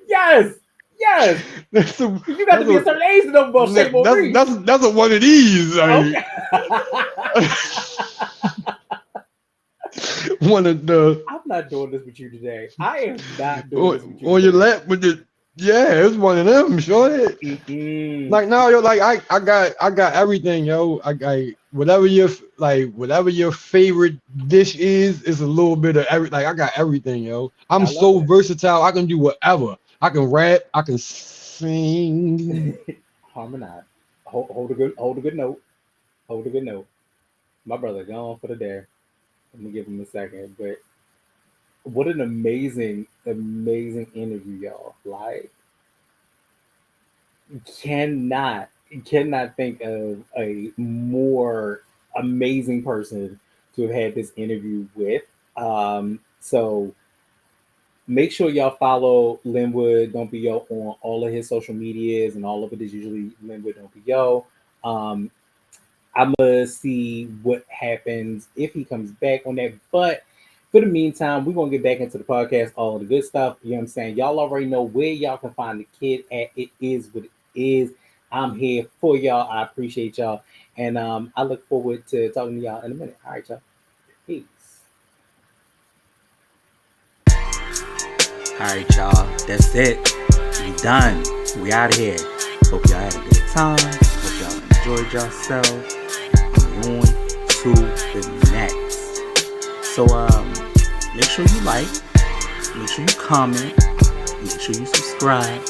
Yes. You got to be a certain age to know about Shea Maurice. That's a one of these. Okay. One of the. I'll not doing this with you today. I am not doing this with you. On your lap with the it's one of them, sure. Like no, yo, like I got everything, yo. I got whatever your favorite dish is a little bit of every. Like I got everything, yo. I'm so versatile. I can do whatever. I can rap. I can sing. Harmonize. Hold a good note. Hold a good note. My brother gone for the day. Let me give him a second. But what an amazing interview, y'all. Like, cannot think of a more amazing person to have had this interview with. So make sure y'all follow Lenwood Don't Be Yo on all of his social medias, and all of it is usually Lenwood Don't Be Yo. I'm gonna see what happens if he comes back on that. But for the meantime, we're gonna get back into the podcast, all of the good stuff. You know what I'm saying? Y'all already know where y'all can find the kid at. It is what it is. I'm here for y'all. I appreciate y'all. And I look forward to talking to y'all in a minute. All right, y'all. Peace. All right, y'all. That's it. We done. We out of here. Hope y'all had a good time. Hope y'all enjoyed yourselves. On to the next. So make sure you like, make sure you comment, make sure you subscribe,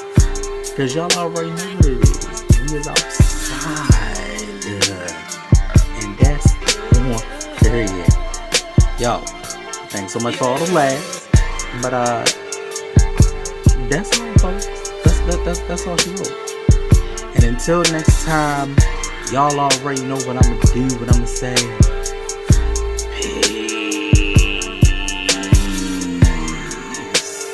because y'all already know what it is. We is outside, and that's on period. Yo, thanks so much for all the laughs, but that's all, folks. That's all she wrote. And until next time, y'all already know what I'm gonna do, what I'm gonna say.